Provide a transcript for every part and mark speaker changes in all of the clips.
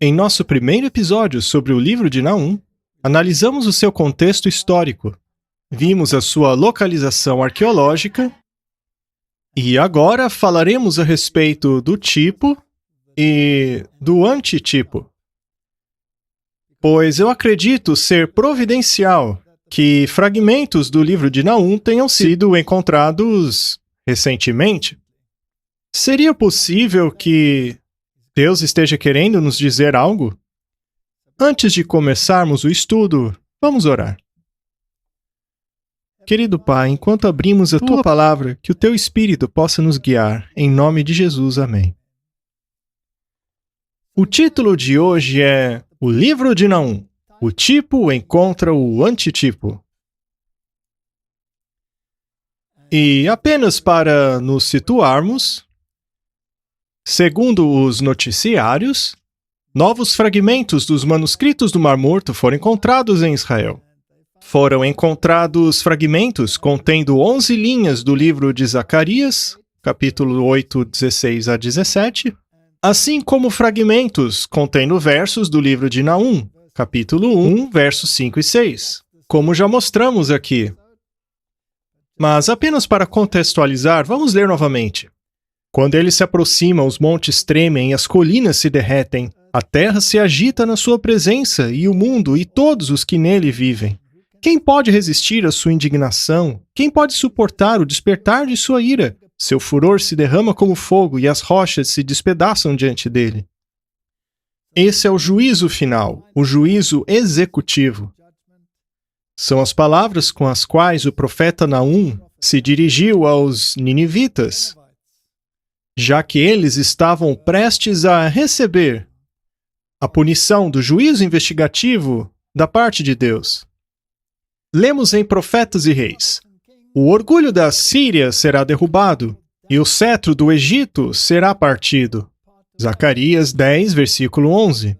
Speaker 1: Em nosso primeiro episódio sobre o livro de Naum, analisamos o seu contexto histórico, vimos a sua localização arqueológica e agora falaremos a respeito do tipo e do antitipo. Pois eu acredito ser providencial que fragmentos do livro de Naum tenham sido encontrados recentemente. Seria possível que Deus esteja querendo nos dizer algo? Antes de começarmos o estudo, vamos orar. Querido Pai, enquanto abrimos a Tua palavra, que o Teu Espírito possa nos guiar. Em nome de Jesus, amém. O título de hoje é O Livro de Naum. O tipo encontra o antitipo. E apenas para nos situarmos, segundo os noticiários, novos fragmentos dos manuscritos do Mar Morto foram encontrados em Israel. Foram encontrados fragmentos contendo 11 linhas do livro de Zacarias, capítulo 8, 16 a 17, assim como fragmentos contendo versos do livro de Naum, capítulo 1, versos 5 e 6, como já mostramos aqui. Mas apenas para contextualizar, vamos ler novamente. Quando ele se aproxima, os montes tremem e as colinas se derretem. A terra se agita na sua presença e o mundo e todos os que nele vivem. Quem pode resistir à sua indignação? Quem pode suportar o despertar de sua ira? Seu furor se derrama como fogo e as rochas se despedaçam diante dele. Esse é o juízo final, o juízo executivo. São as palavras com as quais o profeta Naum se dirigiu aos ninivitas, já que eles estavam prestes a receber a punição do juízo investigativo da parte de Deus. Lemos em Profetas e Reis: o orgulho da Síria será derrubado, e o cetro do Egito será partido. Zacarias 10, versículo 11.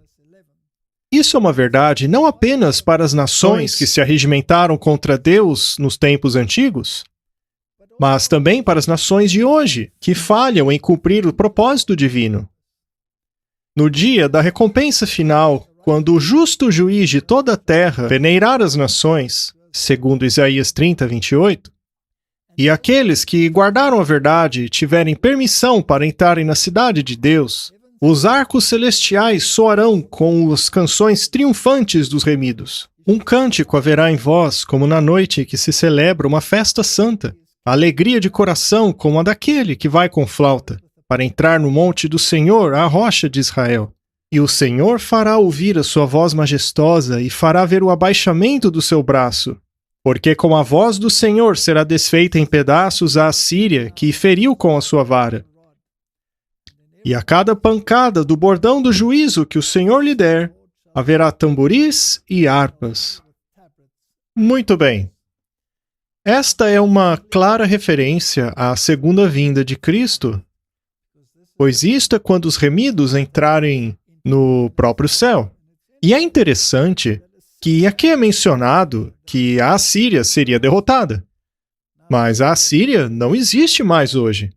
Speaker 1: Isso é uma verdade não apenas para as nações que se arregimentaram contra Deus nos tempos antigos, mas também para as nações de hoje, que falham em cumprir o propósito divino. No dia da recompensa final, quando o justo juiz de toda a terra peneirar as nações, segundo Isaías 30, 28, e aqueles que guardaram a verdade tiverem permissão para entrarem na cidade de Deus, os arcos celestiais soarão com as canções triunfantes dos remidos. Um cântico haverá em vós, como na noite que se celebra uma festa santa, a alegria de coração como a daquele que vai com flauta, para entrar no monte do Senhor, a rocha de Israel. E o Senhor fará ouvir a sua voz majestosa e fará ver o abaixamento do seu braço. Porque com a voz do Senhor será desfeita em pedaços a Assíria, que feriu com a sua vara. E a cada pancada do bordão do juízo que o Senhor lhe der, haverá tamboris e harpas. Muito bem. Esta é uma clara referência à segunda vinda de Cristo, pois isto é quando os remidos entrarem no próprio céu. E é interessante que aqui é mencionado que a Assíria seria derrotada. Mas a Assíria não existe mais hoje.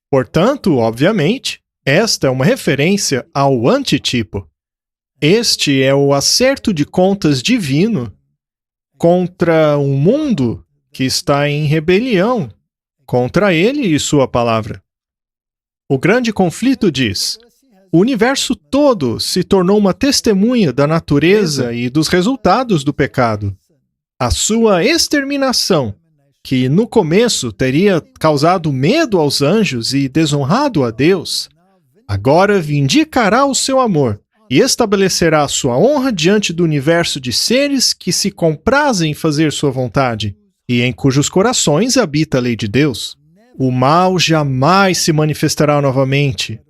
Speaker 1: Portanto, obviamente, esta é uma referência ao antitipo. Este é o acerto de contas divino contra um mundo que está em rebelião contra ele e sua palavra. O grande conflito diz: o universo todo se tornou uma testemunha da natureza e dos resultados do pecado. A sua exterminação, que no começo teria causado medo aos anjos e desonrado a Deus, agora vindicará o seu amor e estabelecerá a sua honra diante do universo de seres que se comprazem em fazer sua vontade e em cujos corações habita a lei de Deus. O mal jamais se manifestará novamente.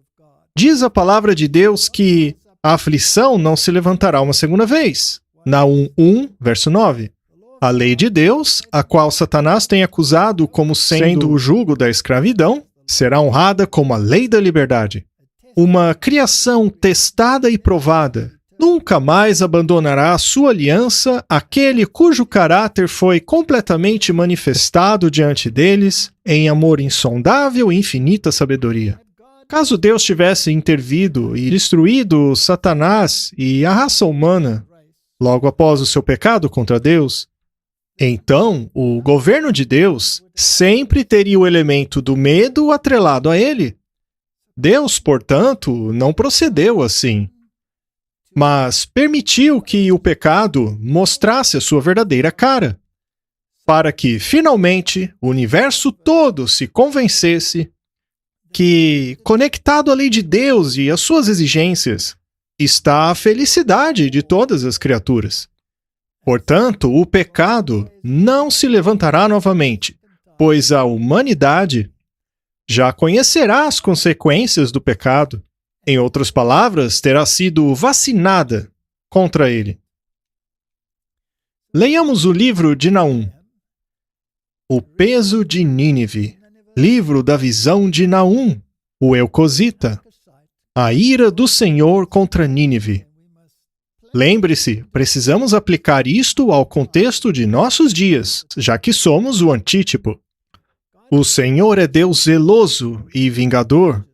Speaker 1: Diz a palavra de Deus que a aflição não se levantará uma segunda vez. Naum 1, verso 9. A lei de Deus, a qual Satanás tem acusado como sendo o jugo da escravidão, será honrada como a lei da liberdade. Uma criação testada e provada nunca mais abandonará a sua aliança aquele cujo caráter foi completamente manifestado diante deles em amor insondável e infinita sabedoria. Caso Deus tivesse intervido e destruído Satanás e a raça humana logo após o seu pecado contra Deus, então o governo de Deus sempre teria o elemento do medo atrelado a ele. Deus, portanto, não procedeu assim, mas permitiu que o pecado mostrasse a sua verdadeira cara, para que, finalmente, o universo todo se convencesse que, conectado à lei de Deus e às suas exigências, está a felicidade de todas as criaturas. Portanto, o pecado não se levantará novamente, pois a humanidade já conhecerá as consequências do pecado. Em outras palavras, terá sido vacinada contra ele. Leiamos o livro de Naum. O peso de Nínive. Livro da visão de Naum, o Elcosita. A ira do Senhor contra Nínive. Lembre-se, precisamos aplicar isto ao contexto de nossos dias, já que somos o antítipo. O Senhor é Deus zeloso e vingador.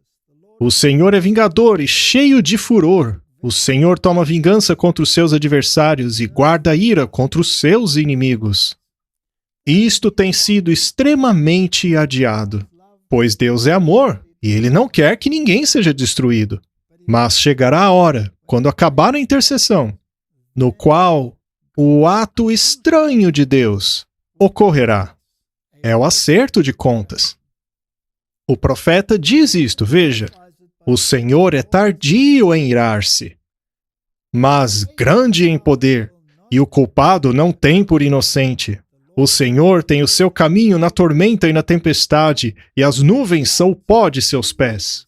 Speaker 1: O Senhor é vingador e cheio de furor. O Senhor toma vingança contra os seus adversários e guarda a ira contra os seus inimigos. Isto tem sido extremamente adiado, pois Deus é amor e Ele não quer que ninguém seja destruído. Mas chegará a hora, quando acabar a intercessão, no qual o ato estranho de Deus ocorrerá. É o acerto de contas. O profeta diz isto, veja. O Senhor é tardio em irar-se, mas grande em poder, e o culpado não tem por inocente. O Senhor tem o seu caminho na tormenta e na tempestade, e as nuvens são o pó de seus pés.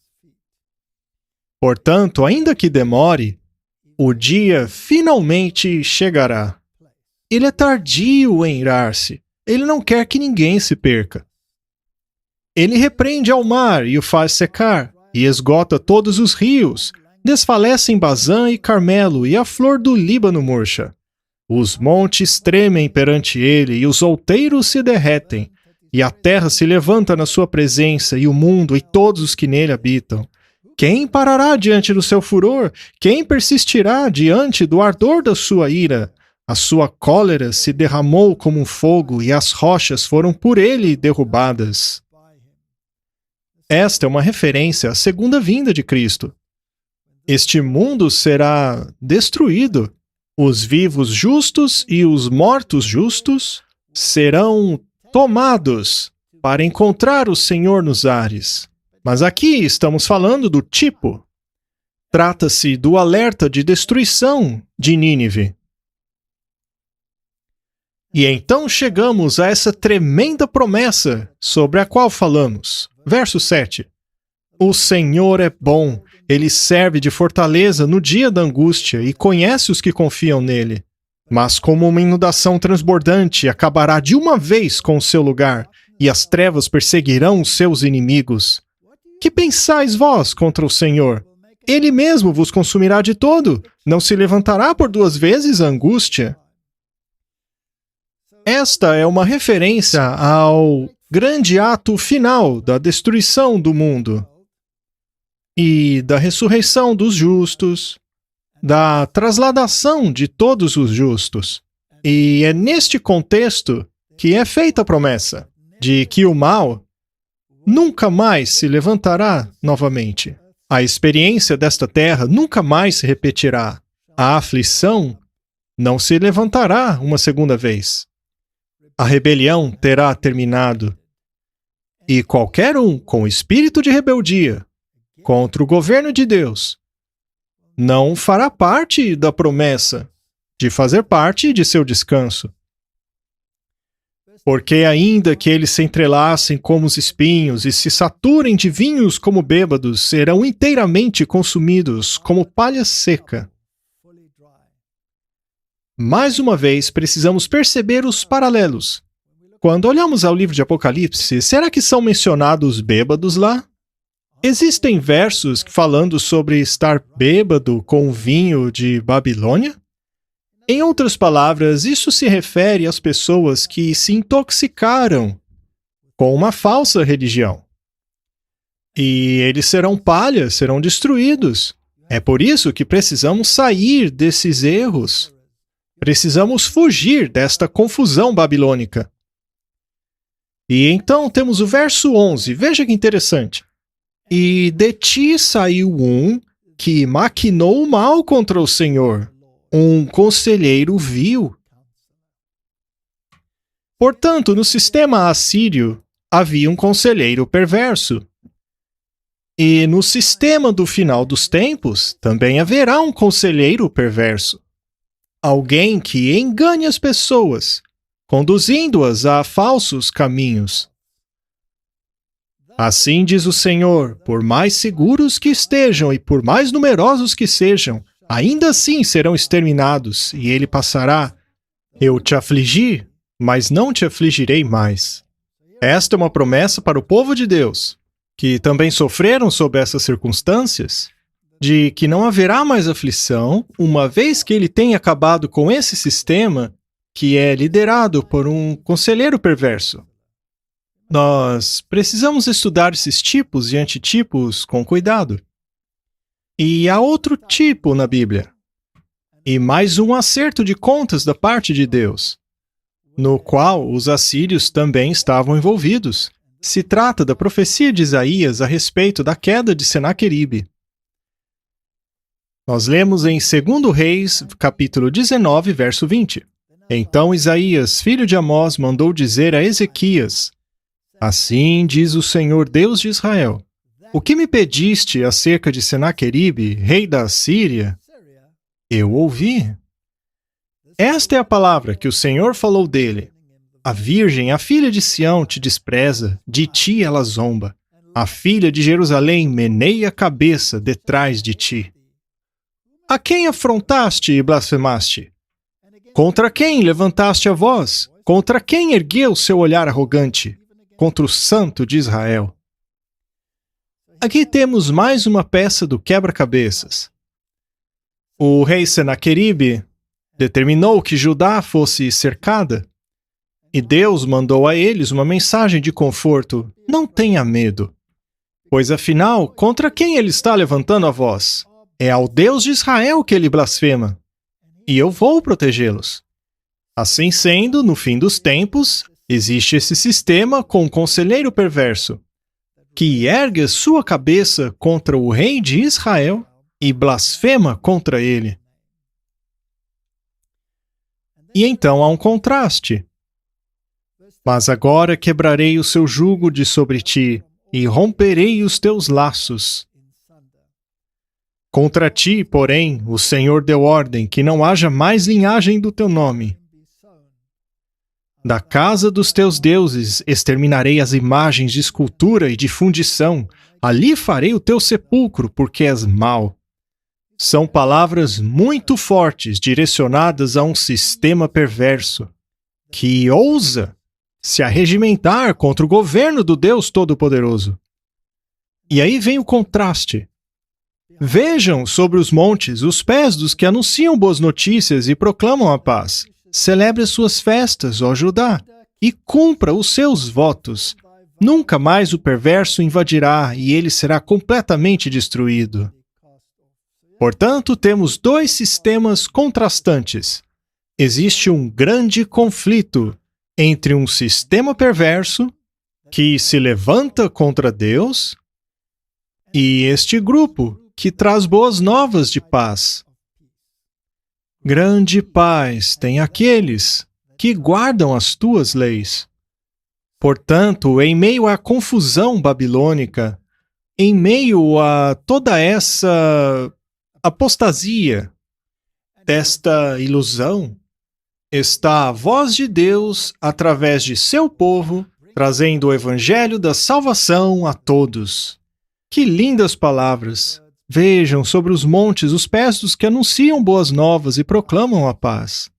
Speaker 1: Portanto, ainda que demore, o dia finalmente chegará. Ele é tardio em irar-se. Ele não quer que ninguém se perca. Ele repreende ao mar e o faz secar, e esgota todos os rios. Desfalecem Bazã e Carmelo, e a flor do Líbano murcha. Os montes tremem perante ele, e os outeiros se derretem, e a terra se levanta na sua presença, e o mundo e todos os que nele habitam. Quem parará diante do seu furor? Quem persistirá diante do ardor da sua ira? A sua cólera se derramou como um fogo, e as rochas foram por ele derrubadas. Esta é uma referência à segunda vinda de Cristo. Este mundo será destruído. Os vivos justos e os mortos justos serão tomados para encontrar o Senhor nos ares. Mas aqui estamos falando do tipo. Trata-se do alerta de destruição de Nínive. E então chegamos a essa tremenda promessa sobre a qual falamos. Verso 7. O Senhor é bom, Ele serve de fortaleza no dia da angústia e conhece os que confiam nele. Mas como uma inundação transbordante acabará de uma vez com o seu lugar, e as trevas perseguirão os seus inimigos. Que pensais vós contra o Senhor? Ele mesmo vos consumirá de todo, não se levantará por duas vezes a angústia. Esta é uma referência ao grande ato final da destruição do mundo e da ressurreição dos justos, da trasladação de todos os justos. E é neste contexto que é feita a promessa de que o mal nunca mais se levantará novamente. A experiência desta terra nunca mais se repetirá. A aflição não se levantará uma segunda vez. A rebelião terá terminado. E qualquer um com espírito de rebeldia contra o governo de Deus não fará parte da promessa de fazer parte de seu descanso. Porque ainda que eles se entrelacem como os espinhos e se saturem de vinhos como bêbados, serão inteiramente consumidos como palha seca. Mais uma vez, precisamos perceber os paralelos. Quando olhamos ao livro de Apocalipse, será que são mencionados bêbados lá? Existem versos falando sobre estar bêbado com o vinho de Babilônia? Em outras palavras, isso se refere às pessoas que se intoxicaram com uma falsa religião. E eles serão palha, serão destruídos. É por isso que precisamos sair desses erros. Precisamos fugir desta confusão babilônica. E então temos o verso 11. Veja que interessante. E de ti saiu um que maquinou o mal contra o Senhor, um conselheiro vil. Portanto, no sistema assírio, havia um conselheiro perverso. E no sistema do final dos tempos, também haverá um conselheiro perverso. Alguém que engane as pessoas, conduzindo-as a falsos caminhos. Assim diz o Senhor, por mais seguros que estejam e por mais numerosos que sejam, ainda assim serão exterminados, e ele passará. Eu te afligi, mas não te afligirei mais. Esta é uma promessa para o povo de Deus, que também sofreram sob essas circunstâncias, de que não haverá mais aflição, uma vez que ele tenha acabado com esse sistema que é liderado por um conselheiro perverso. Nós precisamos estudar esses tipos e antitipos com cuidado. E há outro tipo na Bíblia. E mais um acerto de contas da parte de Deus, no qual os assírios também estavam envolvidos. Se trata da profecia de Isaías a respeito da queda de Senaqueribe. Nós lemos em 2 Reis, capítulo 19, verso 20. Então Isaías, filho de Amós, mandou dizer a Ezequias: Assim diz o Senhor Deus de Israel: O que me pediste acerca de Senaqueribe, rei da Assíria? Eu ouvi. Esta é a palavra que o Senhor falou dele. A virgem, a filha de Sião, te despreza, de ti ela zomba. A filha de Jerusalém meneia a cabeça detrás de ti. A quem afrontaste e blasfemaste? Contra quem levantaste a voz? Contra quem ergueu seu olhar arrogante? Contra o Santo de Israel. Aqui temos mais uma peça do quebra-cabeças. O rei Senaqueribe determinou que Judá fosse cercada, e Deus mandou a eles uma mensagem de conforto: não tenha medo, pois afinal, contra quem ele está levantando a voz? É ao Deus de Israel que ele blasfema, e eu vou protegê-los. Assim sendo, no fim dos tempos, existe esse sistema com um conselheiro perverso, que ergue a sua cabeça contra o rei de Israel e blasfema contra ele. E então há um contraste. Mas agora quebrarei o seu jugo de sobre ti, e romperei os teus laços. Contra ti, porém, o Senhor deu ordem que não haja mais linhagem do teu nome. Da casa dos teus deuses exterminarei as imagens de escultura e de fundição. Ali farei o teu sepulcro, porque és mau. São palavras muito fortes direcionadas a um sistema perverso, que ousa se arregimentar contra o governo do Deus Todo-Poderoso. E aí vem o contraste. Vejam sobre os montes os pés dos que anunciam boas notícias e proclamam a paz. Celebre as suas festas, ó Judá, e cumpra os seus votos. Nunca mais o perverso invadirá, e ele será completamente destruído. Portanto, temos dois sistemas contrastantes. Existe um grande conflito entre um sistema perverso, que se levanta contra Deus, e este grupo, que traz boas novas de paz. Grande paz tem aqueles que guardam as tuas leis. Portanto, em meio à confusão babilônica, em meio a toda essa apostasia, desta ilusão, está a voz de Deus através de seu povo, trazendo o evangelho da salvação a todos. Que lindas palavras! Vejam sobre os montes os pés dos que anunciam boas novas e proclamam a paz.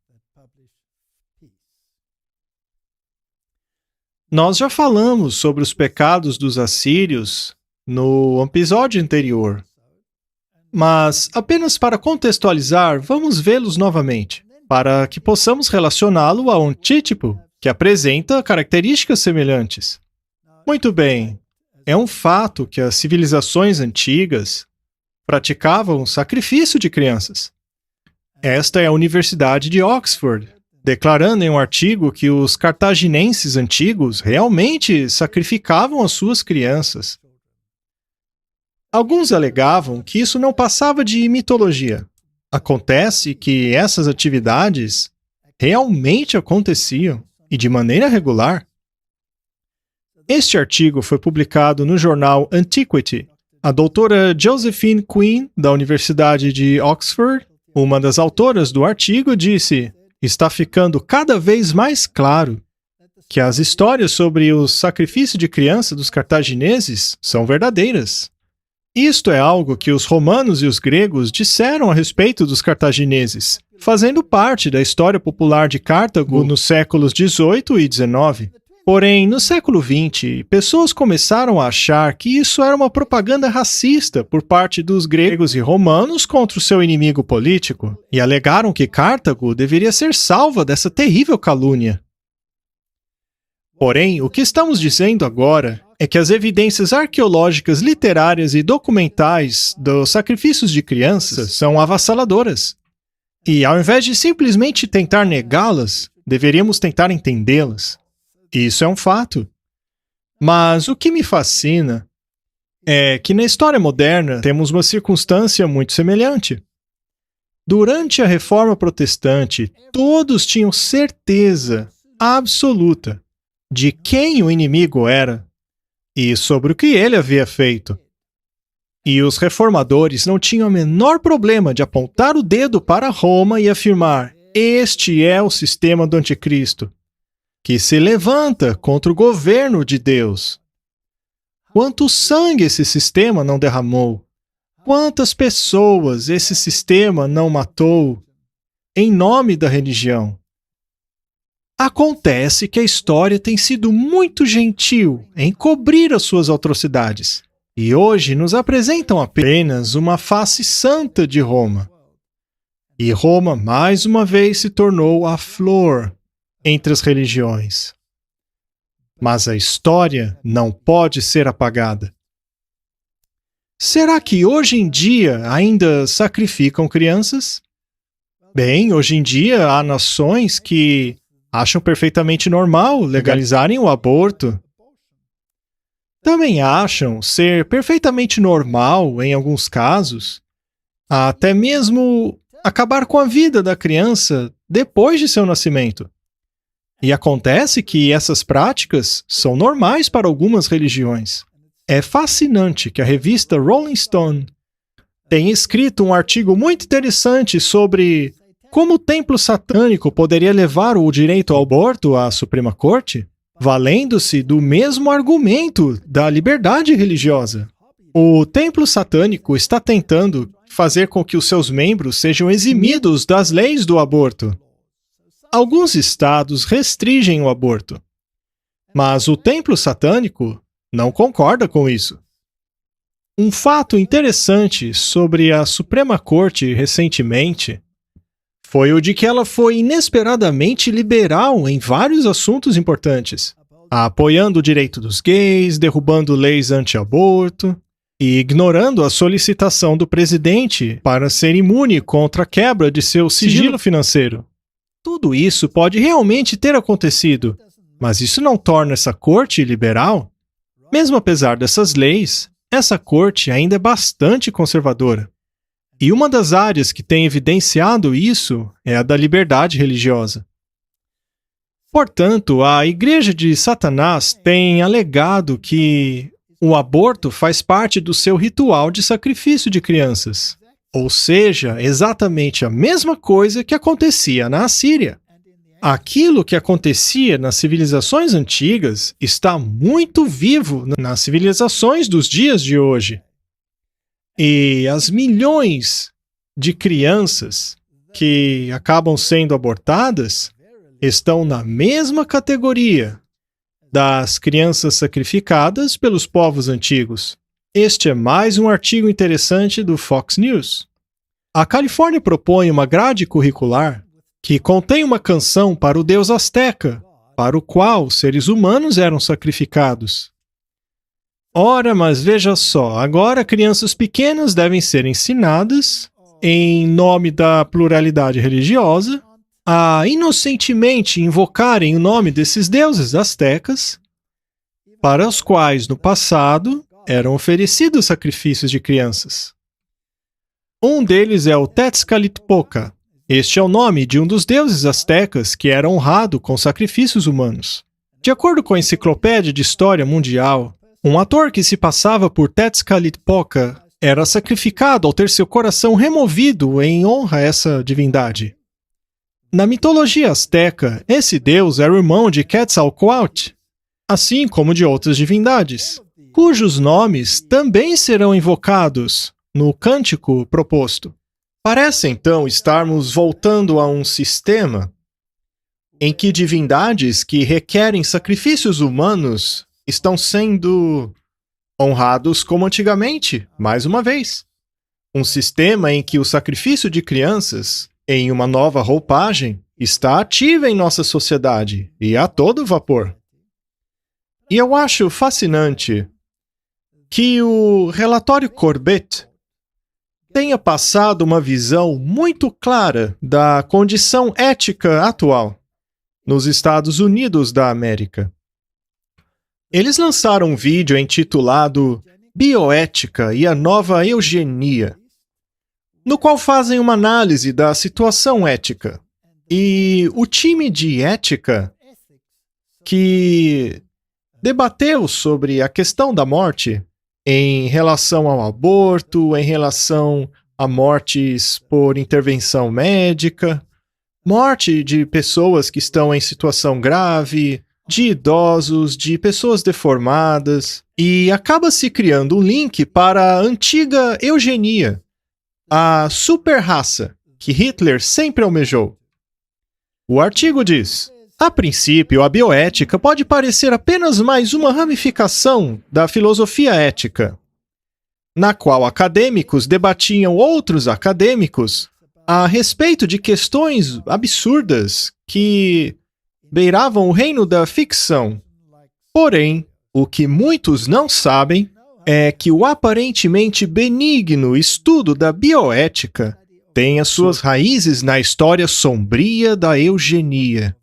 Speaker 1: Nós já falamos sobre os pecados dos assírios no episódio anterior. Mas, apenas para contextualizar, vamos vê-los novamente, para que possamos relacioná-lo a um antítipo que apresenta características semelhantes. Muito bem. É um fato que as civilizações antigas praticavam o sacrifício de crianças. Esta é a Universidade de Oxford, declarando em um artigo que os cartaginenses antigos realmente sacrificavam as suas crianças. Alguns alegavam que isso não passava de mitologia. Acontece que essas atividades realmente aconteciam, e de maneira regular. Este artigo foi publicado no jornal Antiquity. A doutora Josephine Quinn, da Universidade de Oxford, uma das autoras do artigo, disse: está ficando cada vez mais claro que as histórias sobre o sacrifício de criança dos cartagineses são verdadeiras. Isto é algo que os romanos e os gregos disseram a respeito dos cartagineses, fazendo parte da história popular de Cartago nos séculos XVIII e XIX. Porém, no século XX, pessoas começaram a achar que isso era uma propaganda racista por parte dos gregos e romanos contra o seu inimigo político, e alegaram que Cartago deveria ser salva dessa terrível calúnia. Porém, o que estamos dizendo agora é que as evidências arqueológicas, literárias e documentais dos sacrifícios de crianças são avassaladoras. E, ao invés de simplesmente tentar negá-las, deveríamos tentar entendê-las. Isso é um fato. Mas o que me fascina é que na história moderna temos uma circunstância muito semelhante. Durante a Reforma Protestante, todos tinham certeza absoluta de quem o inimigo era e sobre o que ele havia feito. E os reformadores não tinham o menor problema de apontar o dedo para Roma e afirmar: este é o sistema do anticristo, que se levanta contra o governo de Deus. Quanto sangue esse sistema não derramou? Quantas pessoas esse sistema não matou em nome da religião? Acontece que a história tem sido muito gentil em cobrir as suas atrocidades, e hoje nos apresentam apenas uma face santa de Roma. E Roma, mais uma vez, se tornou a flor entre as religiões. Mas a história não pode ser apagada. Será que hoje em dia ainda sacrificam crianças? Bem, hoje em dia há nações que acham perfeitamente normal legalizarem o aborto. Também acham ser perfeitamente normal, em alguns casos, até mesmo acabar com a vida da criança depois de seu nascimento. E acontece que essas práticas são normais para algumas religiões. É fascinante que a revista Rolling Stone tenha escrito um artigo muito interessante sobre como o templo satânico poderia levar o direito ao aborto à Suprema Corte, valendo-se do mesmo argumento da liberdade religiosa. O templo satânico está tentando fazer com que os seus membros sejam eximidos das leis do aborto. Alguns estados restringem o aborto, mas o templo satânico não concorda com isso. Um fato interessante sobre a Suprema Corte recentemente foi o de que ela foi inesperadamente liberal em vários assuntos importantes, apoiando o direito dos gays, derrubando leis anti-aborto e ignorando a solicitação do presidente para ser imune contra a quebra de seu sigilo financeiro. Tudo isso pode realmente ter acontecido, mas isso não torna essa corte liberal. Mesmo apesar dessas leis, essa corte ainda é bastante conservadora. E uma das áreas que tem evidenciado isso é a da liberdade religiosa. Portanto, a Igreja de Satanás tem alegado que o aborto faz parte do seu ritual de sacrifício de crianças. Ou seja, exatamente a mesma coisa que acontecia na Assíria. Aquilo que acontecia nas civilizações antigas está muito vivo nas civilizações dos dias de hoje. E as milhões de crianças que acabam sendo abortadas estão na mesma categoria das crianças sacrificadas pelos povos antigos. Este é mais um artigo interessante do Fox News. A Califórnia propõe uma grade curricular que contém uma canção para o deus Azteca, para o qual seres humanos eram sacrificados. Ora, mas veja só, agora crianças pequenas devem ser ensinadas, em nome da pluralidade religiosa, a inocentemente invocarem o nome desses deuses astecas, para os quais, no passado, eram oferecidos sacrifícios de crianças. Um deles é o Tezcatlipoca. Este é o nome de um dos deuses astecas que era honrado com sacrifícios humanos. De acordo com a Enciclopédia de História Mundial, um ator que se passava por Tezcatlipoca era sacrificado ao ter seu coração removido em honra a essa divindade. Na mitologia asteca, esse deus era o irmão de Quetzalcoatl, assim como de outras divindades, cujos nomes também serão invocados no cântico proposto. Parece então estarmos voltando a um sistema em que divindades que requerem sacrifícios humanos estão sendo honrados como antigamente, mais uma vez. Um sistema em que o sacrifício de crianças, em uma nova roupagem, está ativo em nossa sociedade e a todo vapor. E eu acho fascinante que o relatório Corbett tenha passado uma visão muito clara da condição ética atual nos Estados Unidos da América. Eles lançaram um vídeo intitulado Bioética e a Nova Eugenia, no qual fazem uma análise da situação ética. E o time de ética que debateu sobre a questão da morte em relação ao aborto, em relação a mortes por intervenção médica, morte de pessoas que estão em situação grave, de idosos, de pessoas deformadas, e acaba se criando um link para a antiga eugenia, a super-raça que Hitler sempre almejou. O artigo diz: a princípio, a bioética pode parecer apenas mais uma ramificação da filosofia ética, na qual acadêmicos debatiam outros acadêmicos a respeito de questões absurdas que beiravam o reino da ficção. Porém, o que muitos não sabem é que o aparentemente benigno estudo da bioética tem as suas raízes na história sombria da eugenia.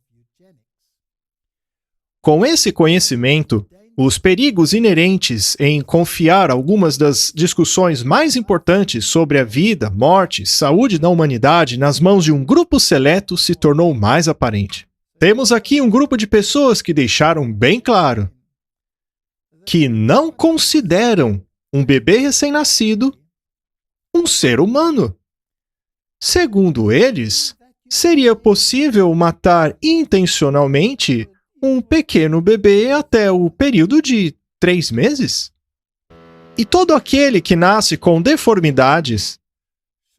Speaker 1: Com esse conhecimento, os perigos inerentes em confiar algumas das discussões mais importantes sobre a vida, morte, saúde da humanidade nas mãos de um grupo seleto se tornou mais aparente. Temos aqui um grupo de pessoas que deixaram bem claro que não consideram um bebê recém-nascido um ser humano. Segundo eles, seria possível matar intencionalmente um pequeno bebê até o período de 3 meses? E todo aquele que nasce com deformidades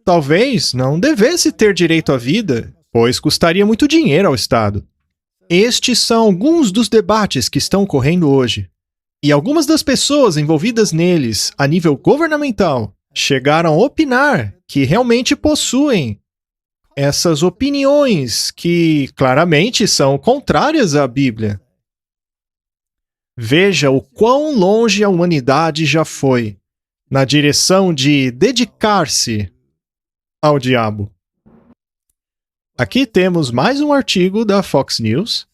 Speaker 1: talvez não devesse ter direito à vida, pois custaria muito dinheiro ao Estado. Estes são alguns dos debates que estão ocorrendo hoje. E algumas das pessoas envolvidas neles, a nível governamental, chegaram a opinar que realmente possuem essas opiniões que claramente são contrárias à Bíblia. Veja o quão longe a humanidade já foi na direção de dedicar-se ao diabo. Aqui temos mais um artigo da Fox News.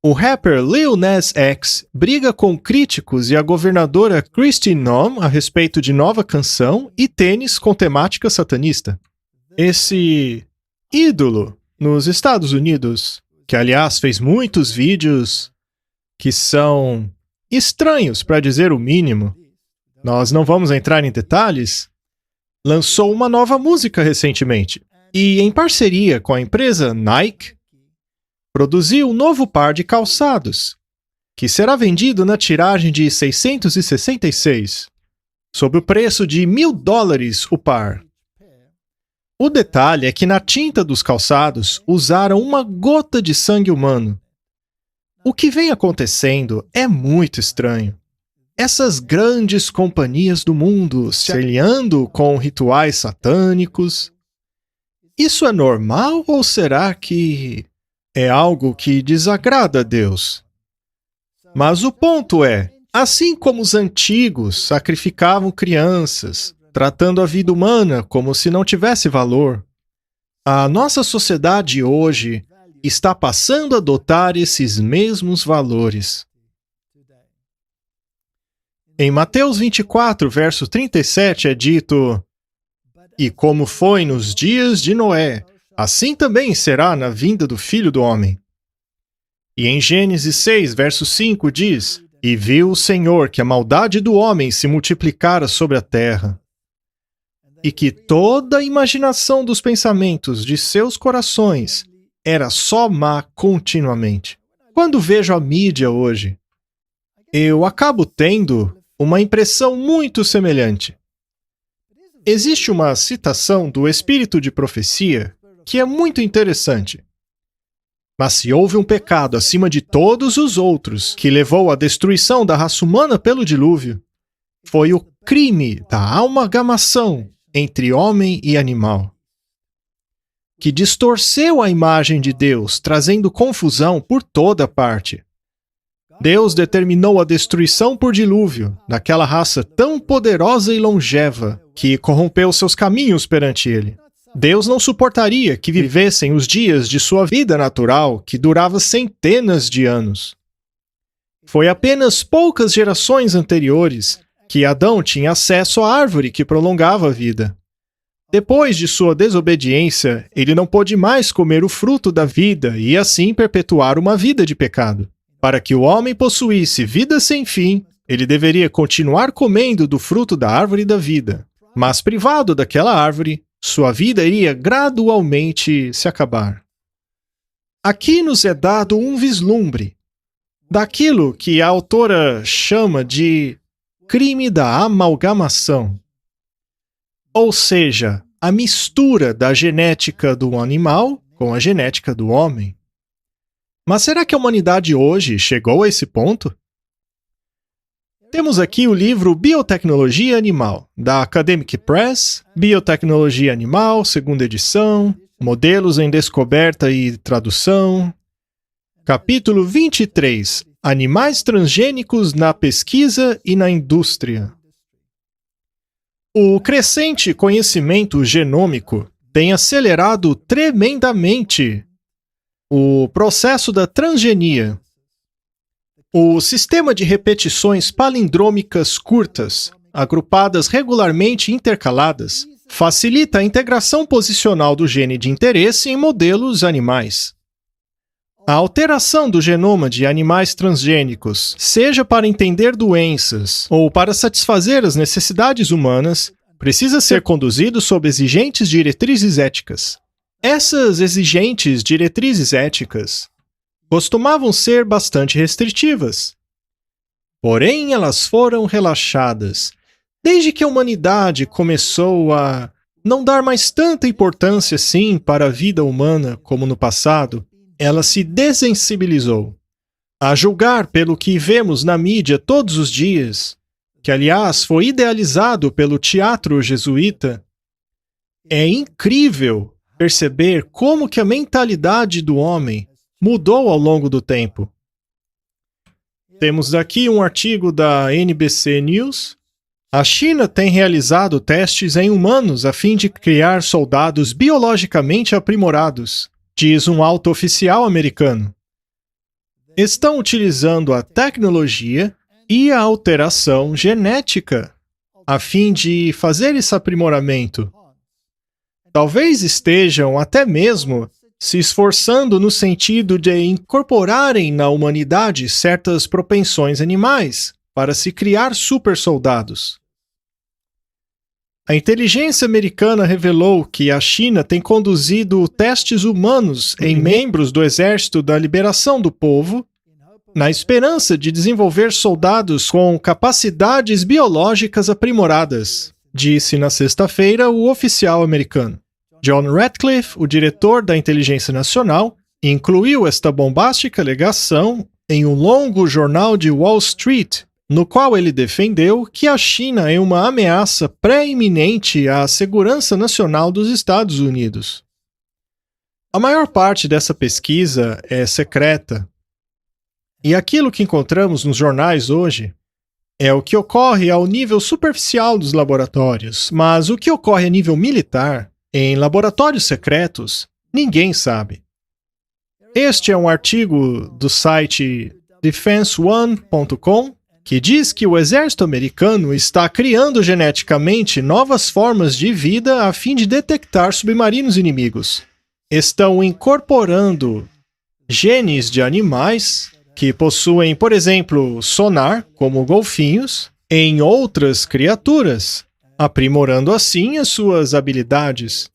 Speaker 1: O rapper Lil Nas X briga com críticos e a governadora Kristi Noem a respeito de nova canção e tênis com temática satanista. Esse ídolo nos Estados Unidos, que aliás fez muitos vídeos que são estranhos, para dizer o mínimo, nós não vamos entrar em detalhes, lançou uma nova música recentemente e, em parceria com a empresa Nike, produziu um novo par de calçados, que será vendido na tiragem de 666, sob o preço de $1.000 o par. O detalhe é que na tinta dos calçados usaram uma gota de sangue humano. O que vem acontecendo é muito estranho. Essas grandes companhias do mundo se aliando com rituais satânicos. Isso é normal ou será que é algo que desagrada a Deus? Mas o ponto é, Assim como os antigos sacrificavam crianças, tratando a vida humana como se não tivesse valor, a nossa sociedade hoje está passando a adotar esses mesmos valores. Em Mateus 24, verso 37 é dito: "E como foi nos dias de Noé, assim também será na vinda do Filho do Homem." E em Gênesis 6, verso 5 diz: "E viu o Senhor que a maldade do homem se multiplicara sobre a terra, e que toda a imaginação dos pensamentos de seus corações era só má continuamente." Quando vejo a mídia hoje, eu acabo tendo uma impressão muito semelhante. Existe uma citação do Espírito de Profecia que é muito interessante. "Mas se houve um pecado acima de todos os outros que levou à destruição da raça humana pelo dilúvio, foi o crime da amalgamação entre homem e animal, que distorceu a imagem de Deus, trazendo confusão por toda parte. Deus determinou a destruição por dilúvio daquela raça tão poderosa e longeva que corrompeu seus caminhos perante ele. Deus não suportaria que vivessem os dias de sua vida natural, que durava centenas de anos. Foi apenas poucas gerações anteriores que Adão tinha acesso à árvore que prolongava a vida. Depois de sua desobediência, ele não pôde mais comer o fruto da vida e assim perpetuar uma vida de pecado. Para que o homem possuísse vida sem fim, ele deveria continuar comendo do fruto da árvore da vida. Mas privado daquela árvore, sua vida iria gradualmente se acabar. Aqui nos é dado um vislumbre daquilo que a autora chama de crime da amalgamação. Ou seja, a mistura da genética do animal com a genética do homem. Mas será que a humanidade hoje chegou a esse ponto? Temos aqui o livro Biotecnologia Animal, da Academic Press, Biotecnologia Animal, segunda edição, Modelos em Descoberta e Tradução. Capítulo 23, Animais transgênicos na pesquisa e na indústria. O crescente conhecimento genômico tem acelerado tremendamente o processo da transgenia. O sistema de repetições palindrômicas curtas, agrupadas regularmente intercaladas, facilita a integração posicional do gene de interesse em modelos animais. A alteração do genoma de animais transgênicos, seja para entender doenças ou para satisfazer as necessidades humanas, precisa ser conduzido sob exigentes diretrizes éticas. Essas exigentes diretrizes éticas costumavam ser bastante restritivas. Porém, elas foram relaxadas desde que a humanidade começou a não dar mais tanta importância assim para a vida humana como no passado. Ela se desensibilizou. A julgar pelo que vemos na mídia todos os dias, que aliás foi idealizado pelo teatro jesuíta, é incrível perceber como que a mentalidade do homem mudou ao longo do tempo. Temos aqui um artigo da NBC News. A China tem realizado testes em humanos a fim de criar soldados biologicamente aprimorados, diz um alto oficial americano. Estão utilizando a tecnologia e a alteração genética a fim de fazer esse aprimoramento. Talvez estejam até mesmo se esforçando no sentido de incorporarem na humanidade certas propensões animais para se criar supersoldados. A inteligência americana revelou que a China tem conduzido testes humanos em membros do Exército da Liberação do Povo, na esperança de desenvolver soldados com capacidades biológicas aprimoradas, disse na sexta-feira o oficial americano. John Ratcliffe, o diretor da Inteligência Nacional, incluiu esta bombástica alegação em um longo jornal de Wall Street, no qual ele defendeu que a China é uma ameaça pré-iminente à segurança nacional dos Estados Unidos. A maior parte dessa pesquisa é secreta, e aquilo que encontramos nos jornais hoje É o que ocorre ao nível superficial dos laboratórios, mas o que ocorre a nível militar, em laboratórios secretos, ninguém sabe. Este é um artigo do site defenseone.com que diz que o exército americano está criando geneticamente novas formas de vida a fim de detectar submarinos inimigos. Estão incorporando genes de animais que possuem, por exemplo, sonar, como golfinhos, em outras criaturas, aprimorando assim as suas habilidades.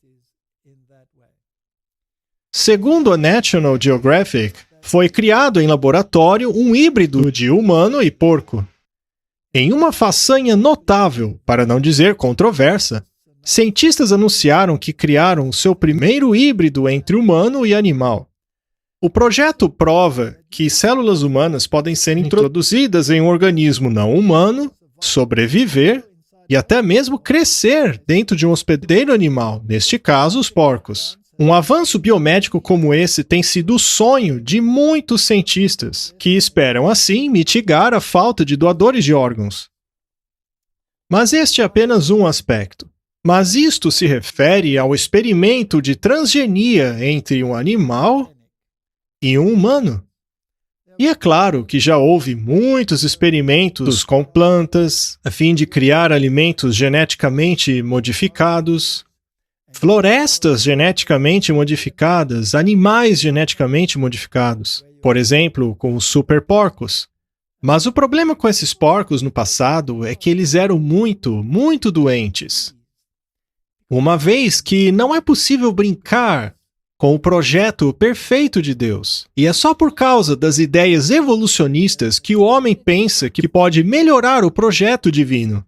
Speaker 1: Segundo a National Geographic, foi criado em laboratório um híbrido de humano e porco. Em uma façanha notável, para não dizer controversa, cientistas anunciaram que criaram seu primeiro híbrido entre humano e animal. O projeto prova que células humanas podem ser introduzidas em um organismo não humano, sobreviver e até mesmo crescer dentro de um hospedeiro animal, neste caso, os porcos. Um avanço biomédico como esse tem sido o sonho de muitos cientistas, que esperam, assim, mitigar a falta de doadores de órgãos. Mas este é apenas um aspecto. Mas isto se refere ao experimento de transgenia entre um animal e um humano. E é claro que já houve muitos experimentos com plantas, a fim de criar alimentos geneticamente modificados, florestas geneticamente modificadas, animais geneticamente modificados, por exemplo, com os superporcos. Mas o problema com esses porcos no passado é que eles eram muito doentes. Uma vez que não é possível brincar com o projeto perfeito de Deus. E é só por causa das ideias evolucionistas que o homem pensa que pode melhorar o projeto divino.